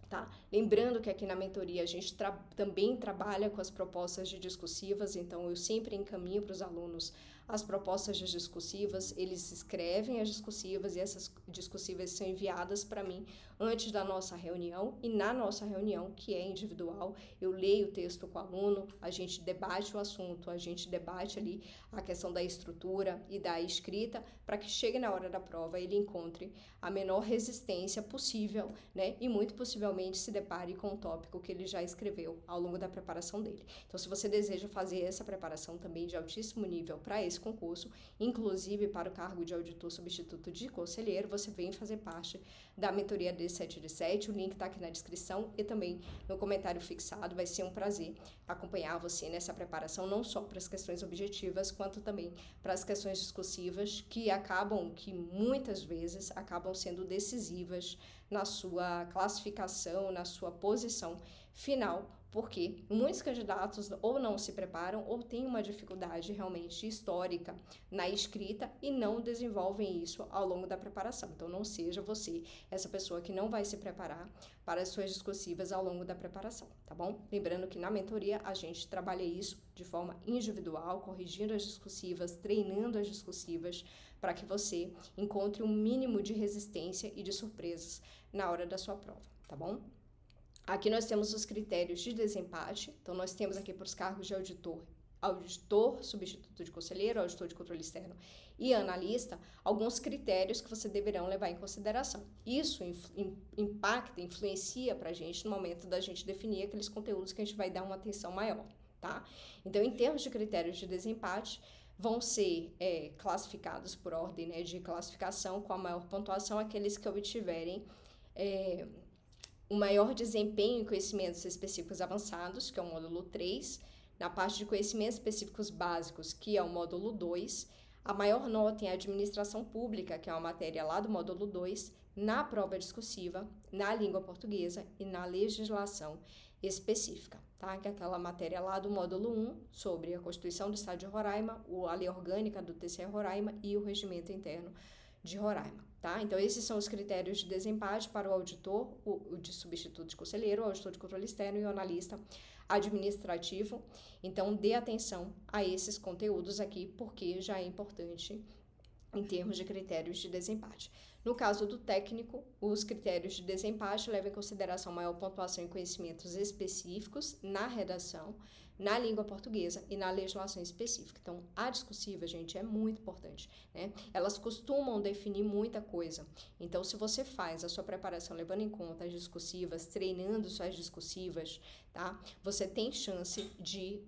tá? Lembrando que aqui na mentoria a gente também trabalha com as propostas de discursivas, então eu sempre encaminho para os alunos as propostas de discursivas, eles escrevem as discursivas e essas discursivas são enviadas para mim antes da nossa reunião, e na nossa reunião, que é individual, eu leio o texto com o aluno, a gente debate o assunto, a gente debate ali a questão da estrutura e da escrita, para que chegue na hora da prova ele encontre a menor resistência possível, né? E muito possivelmente se depare com o tópico que ele já escreveu ao longo da preparação dele. Então, se você deseja fazer essa preparação também de altíssimo nível para esse concurso, inclusive para o cargo de auditor substituto de conselheiro, você vem fazer parte da mentoria D7 de 7, o link está aqui na descrição e também no comentário fixado. Vai ser um prazer acompanhar você nessa preparação, não só para as questões objetivas, quanto também para as questões discursivas, que muitas vezes acabam sendo decisivas na sua classificação, na sua posição final, porque muitos candidatos ou não se preparam ou têm uma dificuldade realmente histórica na escrita e não desenvolvem isso ao longo da preparação. Então, não seja você essa pessoa que não vai se preparar para as suas discursivas ao longo da preparação, tá bom? Lembrando que na mentoria a gente trabalha isso de forma individual, corrigindo as discursivas, treinando as discursivas, para que você encontre um mínimo de resistência e de surpresas na hora da sua prova, tá bom? Aqui nós temos os critérios de desempate. Então, nós temos aqui para os cargos de auditor substituto de conselheiro, auditor de controle externo e analista, alguns critérios que você deverão levar em consideração. Isso influencia para a gente no momento da gente definir aqueles conteúdos que a gente vai dar uma atenção maior, tá? Então, em termos de critérios de desempate, vão ser classificados por ordem, né, de classificação com a maior pontuação aqueles que obtiverem o maior desempenho em conhecimentos específicos avançados, que é o módulo 3, na parte de conhecimentos específicos básicos, que é o módulo 2, a maior nota em administração pública, que é uma matéria lá do módulo 2, na prova discursiva, na língua portuguesa e na legislação específica, tá? Que é aquela matéria lá do módulo 1, sobre a Constituição do Estado de Roraima, a Lei Orgânica do TCE Roraima e o Regimento Interno de Roraima, tá? Então, esses são os critérios de desempate para o auditor, o de substituto de conselheiro, o auditor de controle externo e o analista administrativo. Então, dê atenção a esses conteúdos aqui, porque já é importante em termos de critérios de desempate. No caso do técnico, os critérios de desempate levam em consideração maior pontuação em conhecimentos específicos na redação, na língua portuguesa e na legislação específica. Então, a discursiva, gente, é muito importante, né? Elas costumam definir muita coisa. Então, se você faz a sua preparação levando em conta as discursivas, treinando suas discursivas, tá? Você tem chance de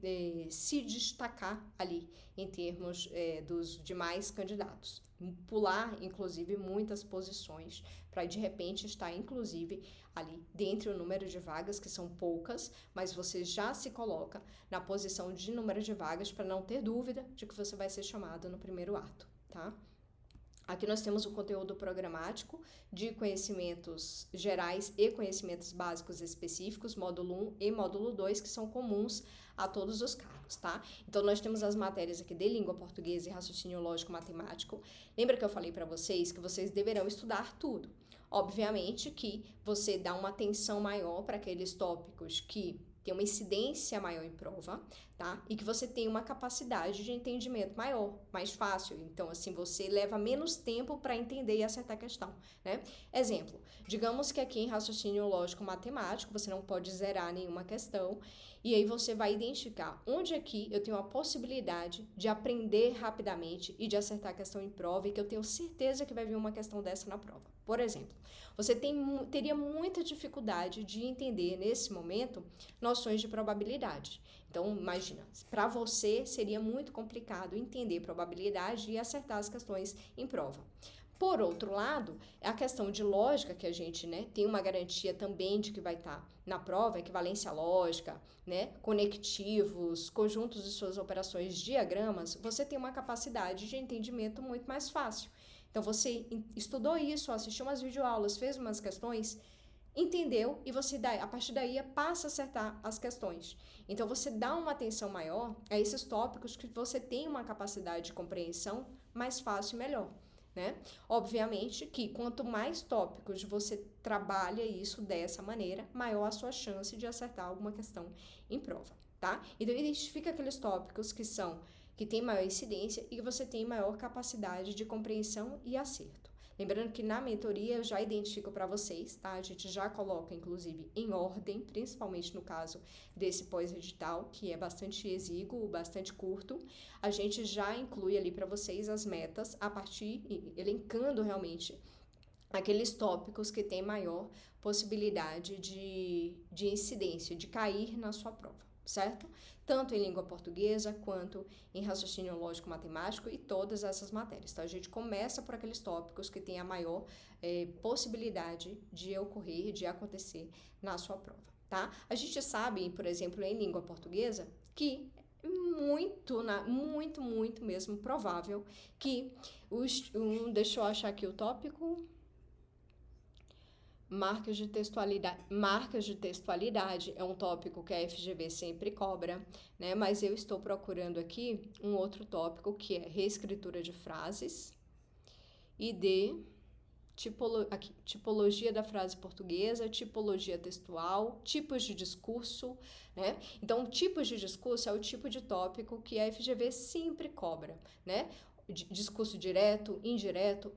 se destacar ali em termos dos demais candidatos. Pular, inclusive, muitas posições para, de repente, estar, inclusive, ali dentre o número de vagas, que são poucas, mas você já se coloca na posição de número de vagas para não ter dúvida de que você vai ser chamado no primeiro ato, tá? Aqui nós temos o conteúdo programático de conhecimentos gerais e conhecimentos básicos específicos, módulo 1 e módulo 2, que são comuns a todos os cargos, tá? Então, nós temos as matérias aqui de língua portuguesa e raciocínio lógico matemático. Lembra que eu falei para vocês que vocês deverão estudar tudo? Obviamente que você dá uma atenção maior para aqueles tópicos que tem uma incidência maior em prova, tá? E que você tem uma capacidade de entendimento maior, mais fácil. Então, assim, você leva menos tempo para entender e acertar a questão, né? Exemplo, digamos que aqui em raciocínio lógico matemático, você não pode zerar nenhuma questão, e aí você vai identificar onde aqui eu tenho a possibilidade de aprender rapidamente e de acertar a questão em prova, e que eu tenho certeza que vai vir uma questão dessa na prova. Por exemplo, você teria muita dificuldade de entender, nesse momento, noções de probabilidade. Então, imagina, para você seria muito complicado entender probabilidade e acertar as questões em prova. Por outro lado, a questão de lógica que a gente, né, tem uma garantia também de que vai estar na prova, equivalência lógica, né, conectivos, conjuntos de suas operações, diagramas, você tem uma capacidade de entendimento muito mais fácil. Então, você estudou isso, assistiu umas videoaulas, fez umas questões, entendeu e você, a partir daí, passa a acertar as questões. Então, você dá uma atenção maior a esses tópicos que você tem uma capacidade de compreensão mais fácil e melhor. Né? Obviamente que quanto mais tópicos você trabalha isso dessa maneira, maior a sua chance de acertar alguma questão em prova, tá? Então, identifica aqueles tópicos que têm maior incidência e que você tem maior capacidade de compreensão e acerto. Lembrando que na mentoria eu já identifico para vocês, tá? A gente já coloca, inclusive, em ordem, principalmente no caso desse pós-edital, que é bastante exíguo, bastante curto. A gente já inclui ali para vocês as metas, a partir, elencando realmente aqueles tópicos que têm maior possibilidade de incidência, de cair na sua prova, certo? Tanto em língua portuguesa, quanto em raciocínio lógico-matemático e todas essas matérias. Então, a gente começa por aqueles tópicos que têm a maior possibilidade de ocorrer, de acontecer na sua prova, tá? A gente sabe, por exemplo, em língua portuguesa, que muito mesmo provável que deixa eu achar aqui o tópico... Marcas de textualidade é um tópico que a FGV sempre cobra, né? Mas eu estou procurando aqui um outro tópico que é reescritura de frases e de tipologia da frase portuguesa, tipologia textual, tipos de discurso, né? Então, tipos de discurso é o tipo de tópico que a FGV sempre cobra, né? Discurso direto, indireto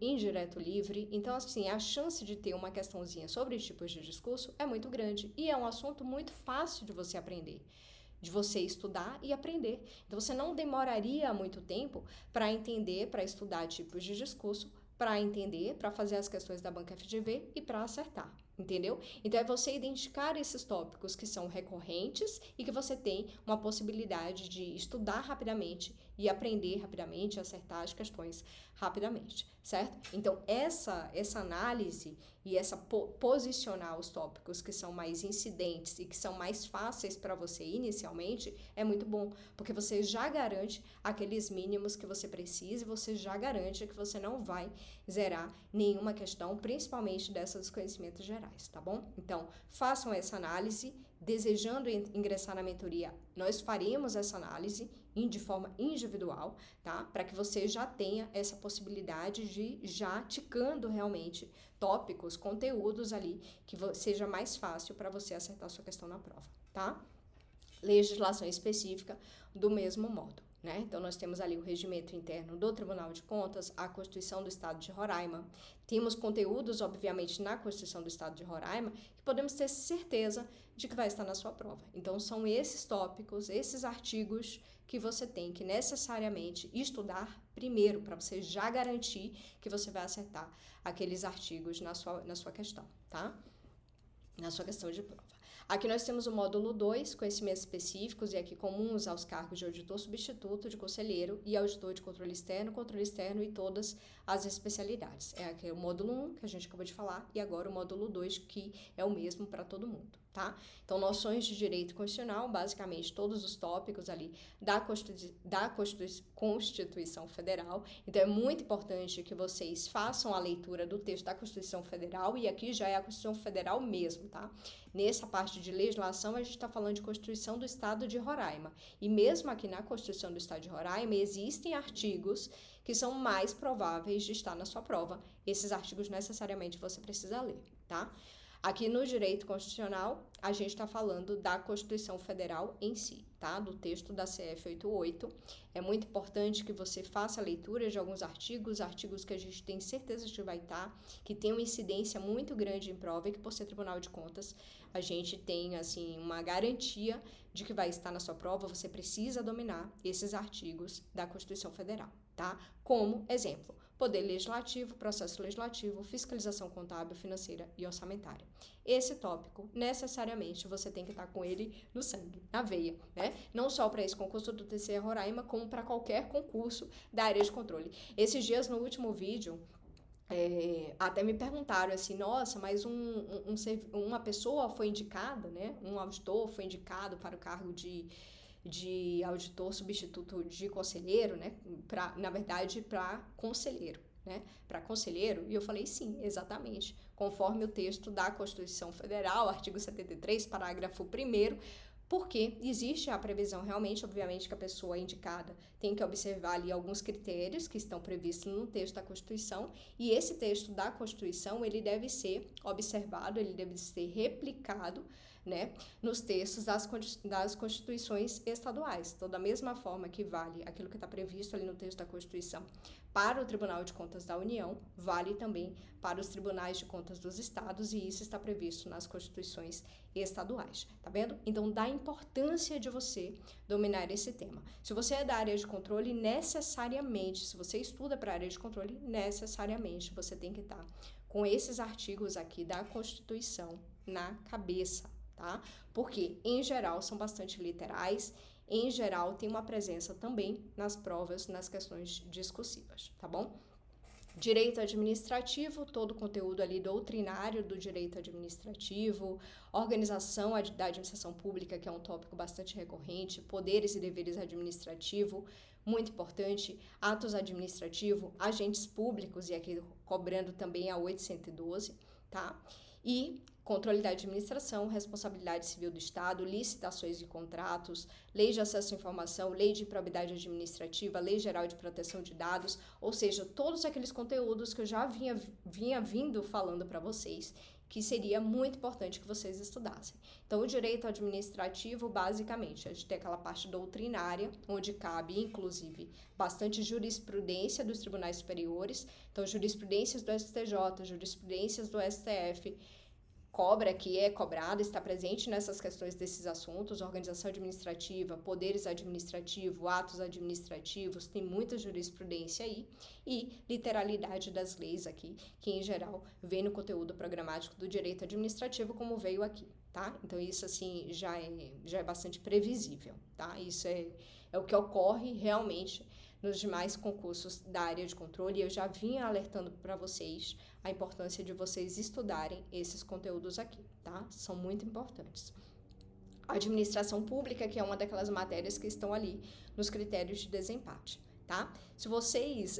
livre. Então, assim, a chance de ter uma questãozinha sobre tipos de discurso é muito grande e é um assunto muito fácil de você aprender, de você estudar e aprender. Então, você não demoraria muito tempo para entender, para estudar tipos de discurso, para entender, para fazer as questões da banca FGV e para acertar, entendeu? Então, é você identificar esses tópicos que são recorrentes e que você tem uma possibilidade de estudar rapidamente e aprender rapidamente, acertar as questões rapidamente, certo? Então, essa análise e posicionar os tópicos que são mais incidentes e que são mais fáceis para você inicialmente é muito bom, porque você já garante aqueles mínimos que você precisa e você já garante que você não vai zerar nenhuma questão, principalmente dessas conhecimentos gerais, tá bom? Então, façam essa análise. Desejando ingressar na mentoria, nós faremos essa análise de forma individual, tá? Para que você já tenha essa possibilidade de já ticando realmente tópicos, conteúdos ali, que seja mais fácil para você acertar sua questão na prova, tá? Legislação específica do mesmo modo, né? Então, nós temos ali o regimento interno do Tribunal de Contas, a Constituição do Estado de Roraima. Temos conteúdos, obviamente, na Constituição do Estado de Roraima, que podemos ter certeza de que vai estar na sua prova. Então, são esses tópicos, esses artigos que você tem que necessariamente estudar primeiro, para você já garantir que você vai acertar aqueles artigos na sua questão, tá? Na sua questão de prova. Aqui nós temos o módulo 2, conhecimentos específicos, e aqui comuns aos cargos de auditor substituto, de conselheiro e auditor de controle externo e todas as especialidades. É aqui o módulo 1, que a gente acabou de falar, e agora o módulo 2, que é o mesmo para todo mundo, tá? Então, noções de direito constitucional, basicamente todos os tópicos ali da Constituição Federal. Então, é muito importante que vocês façam a leitura do texto da Constituição Federal, e aqui já é a Constituição Federal mesmo, tá? Nessa parte de legislação, a gente está falando de Constituição do Estado de Roraima. E mesmo aqui na Constituição do Estado de Roraima, existem artigos que são mais prováveis de estar na sua prova. Esses artigos, necessariamente, você precisa ler, tá? Aqui no direito constitucional, a gente está falando da Constituição Federal em si, tá? Do texto da CF 88. É muito importante que você faça a leitura de alguns artigos que a gente tem certeza que vai estar, que tem uma incidência muito grande em prova e que, por ser Tribunal de Contas, a gente tem, assim, uma garantia de que vai estar na sua prova. Você precisa dominar esses artigos da Constituição Federal, tá? Como exemplo, Poder Legislativo, Processo Legislativo, Fiscalização Contábil, Financeira e Orçamentária. Esse tópico, necessariamente, você tem que estar com ele no sangue, na veia, né? Não só para esse concurso do TCE Roraima, como para qualquer concurso da área de controle. Esses dias, no último vídeo, Até me perguntaram assim, nossa, mas uma pessoa foi indicada, né? Um auditor foi indicado para o cargo de auditor substituto de conselheiro, né? Na verdade, para conselheiro, né? Para conselheiro, e eu falei sim, exatamente, conforme o texto da Constituição Federal, artigo 73, parágrafo 1º, porque existe a previsão realmente, obviamente, que a pessoa indicada tem que observar ali alguns critérios que estão previstos no texto da Constituição, e esse texto da Constituição, ele deve ser observado, ele deve ser replicado, né, nos textos das constituições estaduais. Então, da mesma forma que vale aquilo que está previsto ali no texto da Constituição para o Tribunal de Contas da União, vale também para os tribunais de contas dos estados, e isso está previsto nas constituições estaduais, tá vendo? Então, da importância de você dominar esse tema. Se você é da área de controle, necessariamente, se você estuda para a área de controle, necessariamente você tem que estar com esses artigos aqui da Constituição na cabeça, tá? Porque, em geral, são bastante literais, em geral, tem uma presença também nas provas, nas questões discursivas, tá bom? Direito administrativo, todo o conteúdo ali doutrinário do direito administrativo, organização da administração pública, que é um tópico bastante recorrente, poderes e deveres administrativos, muito importante, atos administrativos, agentes públicos, e aqui cobrando também a 812, tá? E controle da administração, responsabilidade civil do Estado, licitações e contratos, lei de acesso à informação, lei de improbidade administrativa, lei geral de proteção de dados, ou seja, todos aqueles conteúdos que eu já vinha vindo falando para vocês, que seria muito importante que vocês estudassem. Então, o direito administrativo, basicamente, a gente tem aquela parte doutrinária, onde cabe, inclusive, bastante jurisprudência dos tribunais superiores, então, jurisprudências do STJ, jurisprudências do STF, cobra, que é cobrada, está presente nessas questões desses assuntos, organização administrativa, poderes administrativos, atos administrativos, tem muita jurisprudência aí, e literalidade das leis aqui, que em geral vem no conteúdo programático do direito administrativo, como veio aqui, tá? Então isso assim já é bastante previsível, tá? Isso é o que ocorre realmente nos demais concursos da área de controle, e eu já vinha alertando para vocês a importância de vocês estudarem esses conteúdos aqui, tá? São muito importantes. Administração pública, que é uma daquelas matérias que estão ali nos critérios de desempate, tá? Se vocês,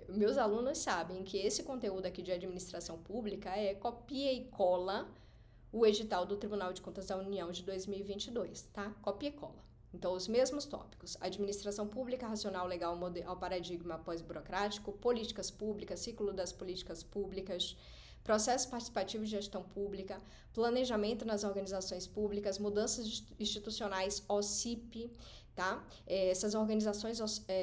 meus alunos sabem que esse conteúdo aqui de administração pública é copia e cola o edital do Tribunal de Contas da União de 2022, tá? Copia e cola. Então, os mesmos tópicos: administração pública, racional, legal, ao paradigma pós-burocrático, políticas públicas, ciclo das políticas públicas, processo participativo de gestão pública, planejamento nas organizações públicas, mudanças institucionais, OCIP, tá? Essas organizações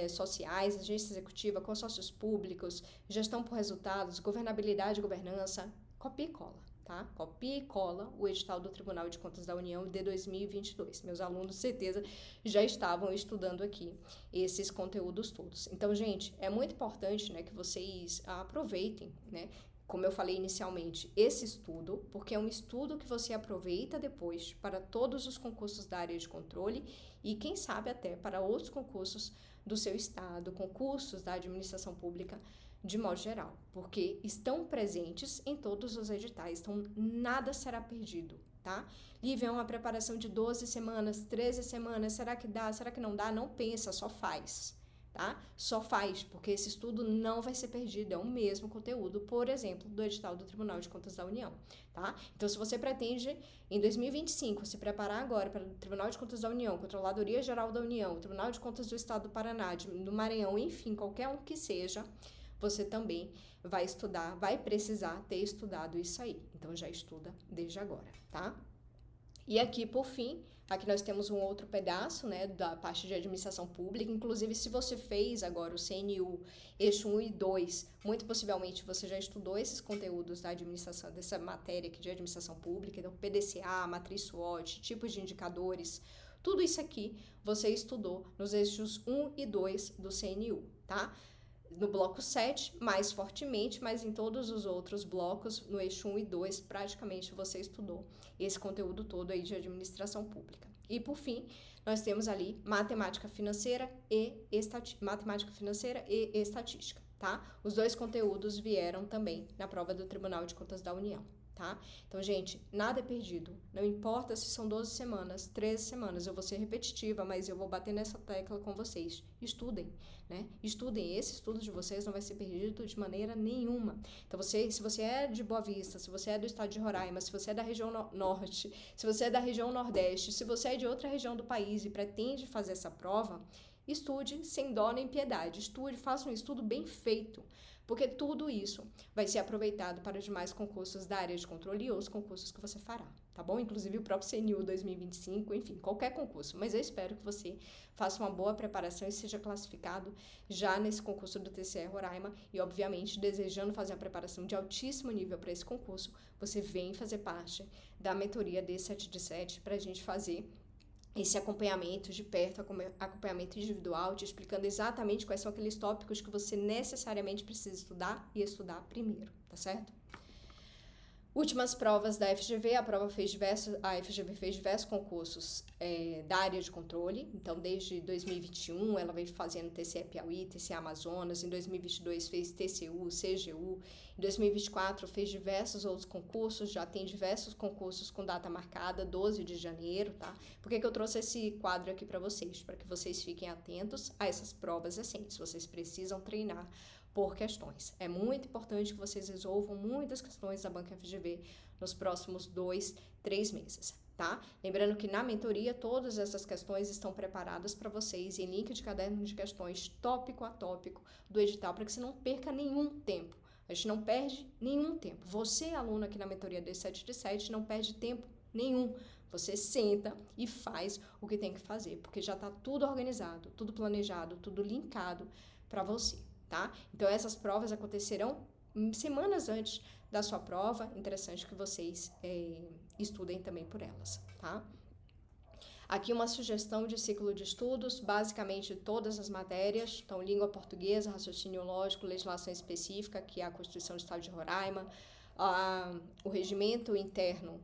sociais, agência executiva, consórcios públicos, gestão por resultados, governabilidade e governança, copia e cola. Tá? Copia e cola o edital do Tribunal de Contas da União de 2022. Meus alunos, certeza, já estavam estudando aqui esses conteúdos todos. Então, gente, é muito importante, né, que vocês aproveitem, né, como eu falei inicialmente, esse estudo, porque é um estudo que você aproveita depois para todos os concursos da área de controle e, quem sabe, até para outros concursos do seu estado, concursos da administração pública, de modo geral, porque estão presentes em todos os editais, então nada será perdido, tá? Lívia, é uma preparação de 12 semanas, 13 semanas, será que dá, será que não dá? Não pensa, só faz, tá? Só faz, porque esse estudo não vai ser perdido, é o mesmo conteúdo, por exemplo, do edital do Tribunal de Contas da União, tá? Então, se você pretende, em 2025, se preparar agora para o Tribunal de Contas da União, Controladoria Geral da União, Tribunal de Contas do Estado do Paraná, do Maranhão, enfim, qualquer um que seja, você também vai estudar, vai precisar ter estudado isso aí. Então, já estuda desde agora, tá? E aqui, por fim, aqui nós temos um outro pedaço, né, da parte de administração pública. Inclusive, se você fez agora o CNU, eixo 1 e 2, muito possivelmente você já estudou esses conteúdos da administração, dessa matéria aqui de administração pública, então PDCA, matriz SWOT, tipos de indicadores, tudo isso aqui você estudou nos eixos 1 e 2 do CNU, tá? No bloco 7, mais fortemente, mas em todos os outros blocos, no eixo 1 e 2, praticamente você estudou esse conteúdo todo aí de administração pública. E, por fim, nós temos ali matemática financeira e estatística, tá? Os 2 conteúdos vieram também na prova do Tribunal de Contas da União, tá? Então, gente, nada é perdido. Não importa se são 12 semanas, 13 semanas, eu vou ser repetitiva, mas eu vou bater nessa tecla com vocês. Estudem, né? Estudem. Esse estudo de vocês não vai ser perdido de maneira nenhuma. Então, se você é de Boa Vista, se você é do estado de Roraima, se você é da região norte, se você é da região nordeste, se você é de outra região do país e pretende fazer essa prova, estude sem dó nem piedade. Estude, faça um estudo bem feito. Porque tudo isso vai ser aproveitado para os demais concursos da área de controle e os concursos que você fará, tá bom? Inclusive o próprio CNU 2025, enfim, qualquer concurso. Mas eu espero que você faça uma boa preparação e seja classificado já nesse concurso do TCE Roraima e, obviamente, desejando fazer uma preparação de altíssimo nível para esse concurso, você vem fazer parte da mentoria D7 de 7 para a gente fazer esse acompanhamento de perto, acompanhamento individual, te explicando exatamente quais são aqueles tópicos que você necessariamente precisa estudar e estudar primeiro, tá certo? Últimas provas da FGV, a FGV fez diversos concursos da área de controle, então desde 2021 ela veio fazendo TCE Piauí, TCE Amazonas, em 2022 fez TCU, CGU, em 2024 fez diversos outros concursos, já tem diversos concursos com data marcada, 12 de janeiro, tá? Por que eu trouxe esse quadro aqui para vocês? Para que vocês fiquem atentos a essas provas recentes, vocês precisam treinar por questões. É muito importante que vocês resolvam muitas questões da Banca FGV nos próximos 2, 3 meses, tá? Lembrando que na mentoria todas essas questões estão preparadas para vocês em link de caderno de questões tópico a tópico do edital para que você não perca nenhum tempo. A gente não perde nenhum tempo. Você, aluno aqui na mentoria D7 de 7, não perde tempo nenhum. Você senta e faz o que tem que fazer, porque já está tudo organizado, tudo planejado, tudo linkado para você. Tá? Então, essas provas acontecerão semanas antes da sua prova. Interessante que vocês estudem também por elas, tá? Aqui uma sugestão de ciclo de estudos, basicamente todas as matérias, então língua portuguesa, raciocínio lógico, legislação específica, que é a Constituição do Estado de Roraima, o regimento interno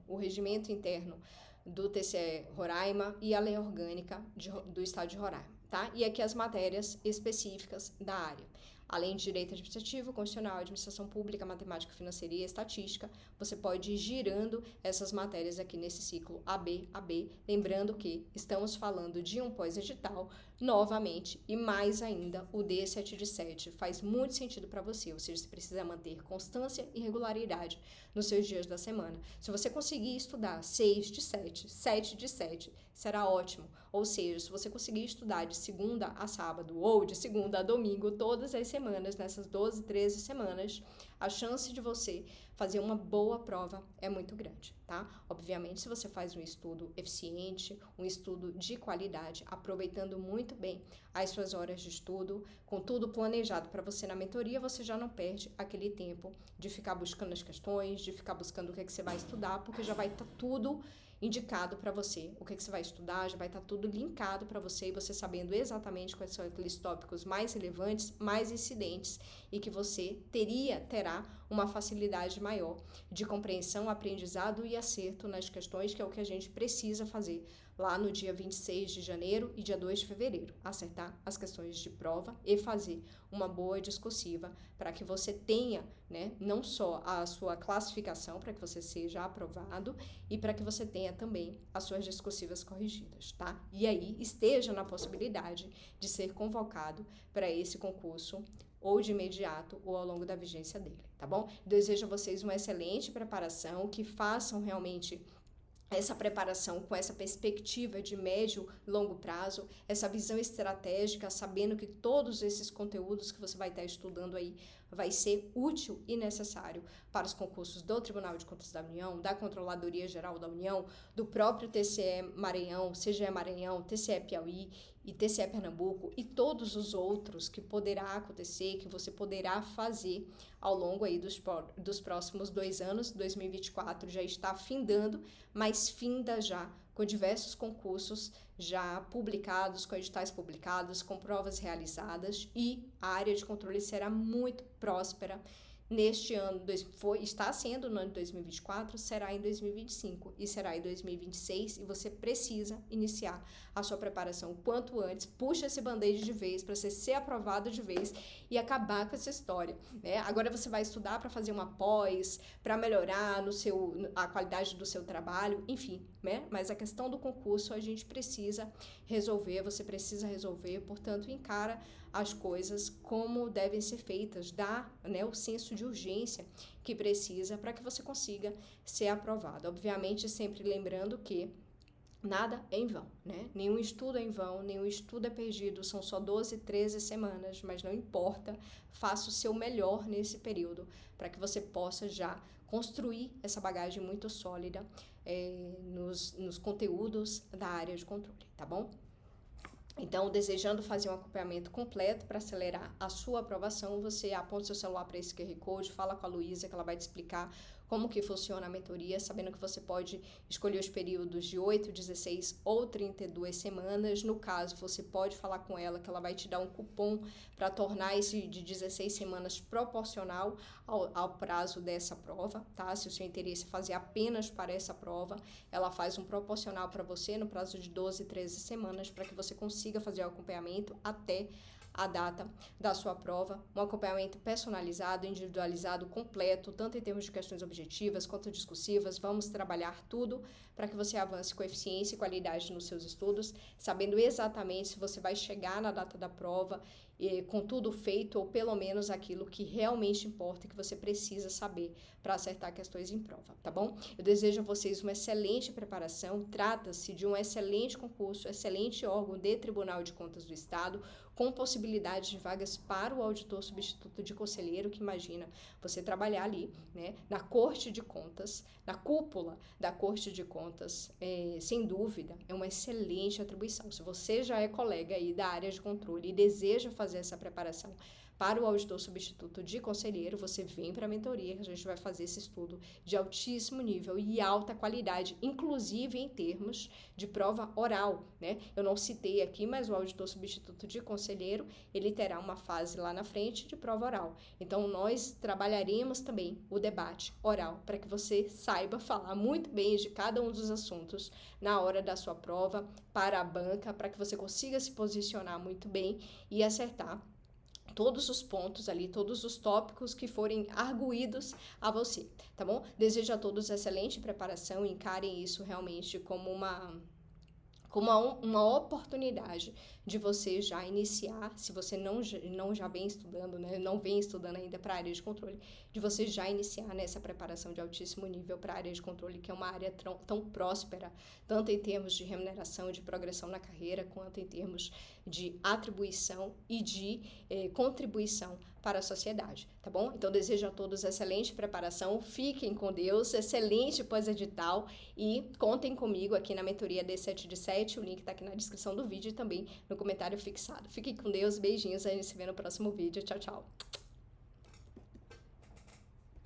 do TCE Roraima e a lei orgânica do Estado de Roraima, tá? E aqui as matérias específicas da área. Além de direito administrativo, constitucional, administração pública, matemática, financeira e estatística, você pode ir girando essas matérias aqui nesse ciclo AB. Lembrando que estamos falando de um pós-edital, novamente, e mais ainda, o D7 de 7 faz muito sentido para você, ou seja, você precisa manter constância e regularidade nos seus dias da semana. Se você conseguir estudar 6 de 7, 7 de 7, será ótimo. Ou seja, se você conseguir estudar de segunda a sábado ou de segunda a domingo, todas as semanas, nessas 12, 13 semanas, a chance de você fazer uma boa prova é muito grande, tá? Obviamente, se você faz um estudo eficiente, um estudo de qualidade, aproveitando muito bem as suas horas de estudo, com tudo planejado para você na mentoria, você já não perde aquele tempo de ficar buscando as questões, de ficar buscando o que é que você vai estudar, porque já vai estar tudo indicado para você, o que você vai estudar, já vai estar tudo linkado para você e você sabendo exatamente quais são aqueles tópicos mais relevantes, mais incidentes e que você terá uma facilidade maior de compreensão, aprendizado e acerto nas questões, que é o que a gente precisa fazer lá no dia 26 de janeiro e dia 2 de fevereiro, acertar as questões de prova e fazer uma boa discursiva para que você tenha, né, não só a sua classificação, para que você seja aprovado e para que você tenha também as suas discursivas corrigidas, tá? E aí esteja na possibilidade de ser convocado para esse concurso ou de imediato ou ao longo da vigência dele, tá bom? Desejo a vocês uma excelente preparação, que façam realmente essa preparação com essa perspectiva de médio e longo prazo, essa visão estratégica, sabendo que todos esses conteúdos que você vai estar estudando aí vai ser útil e necessário para os concursos do Tribunal de Contas da União, da Controladoria Geral da União, do próprio TCE Maranhão, CGE Maranhão, TCE Piauí e TCE Pernambuco e todos os outros que poderá acontecer, que você poderá fazer ao longo aí dos próximos 2 anos. 2024 já está findando, mas finda já com diversos concursos já publicados, com editais publicados, com provas realizadas, e a área de controle será muito próspera neste ano, está sendo no ano de 2024, será em 2025 e será em 2026, e você precisa iniciar a sua preparação o quanto antes. Puxa esse band-aid de vez para você ser aprovado de vez e acabar com essa história, né? Agora você vai estudar para fazer uma pós, para melhorar a qualidade do seu trabalho, enfim, né? Mas a questão do concurso a gente precisa resolver, você precisa resolver, portanto, encara as coisas como devem ser feitas, dá, né, o senso de urgência que precisa para que você consiga ser aprovado. Obviamente, sempre lembrando que nada é em vão, né? Nenhum estudo é em vão, nenhum estudo é perdido, são só 12, 13 semanas, mas não importa, faça o seu melhor nesse período para que você possa já construir essa bagagem muito sólida nos conteúdos da área de controle, tá bom? Então, desejando fazer um acompanhamento completo para acelerar a sua aprovação, você aponta seu celular para esse QR Code, fala com a Luísa que ela vai te explicar como que funciona a mentoria, sabendo que você pode escolher os períodos de 8, 16 ou 32 semanas. No caso, você pode falar com ela que ela vai te dar um cupom para tornar esse de 16 semanas proporcional ao prazo dessa prova, tá? Se o seu interesse é fazer apenas para essa prova, ela faz um proporcional para você no prazo de 12, 13 semanas para que você consiga fazer o acompanhamento até a data da sua prova, um acompanhamento personalizado, individualizado, completo, tanto em termos de questões objetivas quanto discursivas. Vamos trabalhar tudo para que você avance com eficiência e qualidade nos seus estudos, sabendo exatamente se você vai chegar na data da prova com tudo feito ou pelo menos aquilo que realmente importa e que você precisa saber para acertar questões em prova, tá bom? Eu desejo a vocês uma excelente preparação. Trata-se de um excelente concurso, excelente órgão de Tribunal de Contas do Estado, com possibilidade de vagas para o auditor substituto de conselheiro, que imagina você trabalhar ali, né, na Corte de Contas, na cúpula da Corte de Contas, sem dúvida, é uma excelente atribuição. Se você já é colega aí da área de controle e deseja fazer essa preparação para o auditor substituto de conselheiro, você vem para a mentoria, que a gente vai fazer esse estudo de altíssimo nível e alta qualidade, inclusive em termos de prova oral, né? Eu não citei aqui, mas o auditor substituto de conselheiro, ele terá uma fase lá na frente de prova oral. Então, nós trabalharemos também o debate oral para que você saiba falar muito bem de cada um dos assuntos na hora da sua prova para a banca, para que você consiga se posicionar muito bem e acertar todos os pontos ali, todos os tópicos que forem arguídos a você, tá bom? Desejo a todos excelente preparação, encarem isso realmente como uma oportunidade de você já iniciar, se você não já vem estudando, né, não vem estudando ainda para a área de controle, de você já iniciar nessa preparação de altíssimo nível para a área de controle, que é uma área tão próspera, tanto em termos de remuneração, de progressão na carreira, quanto em termos de atribuição e de contribuição para a sociedade, tá bom? Então, desejo a todos excelente preparação, fiquem com Deus, excelente pós-edital e contem comigo aqui na mentoria D7 de 7, o link tá aqui na descrição do vídeo e também no comentário fixado. Fiquem com Deus, beijinhos, a gente se vê no próximo vídeo, tchau, tchau!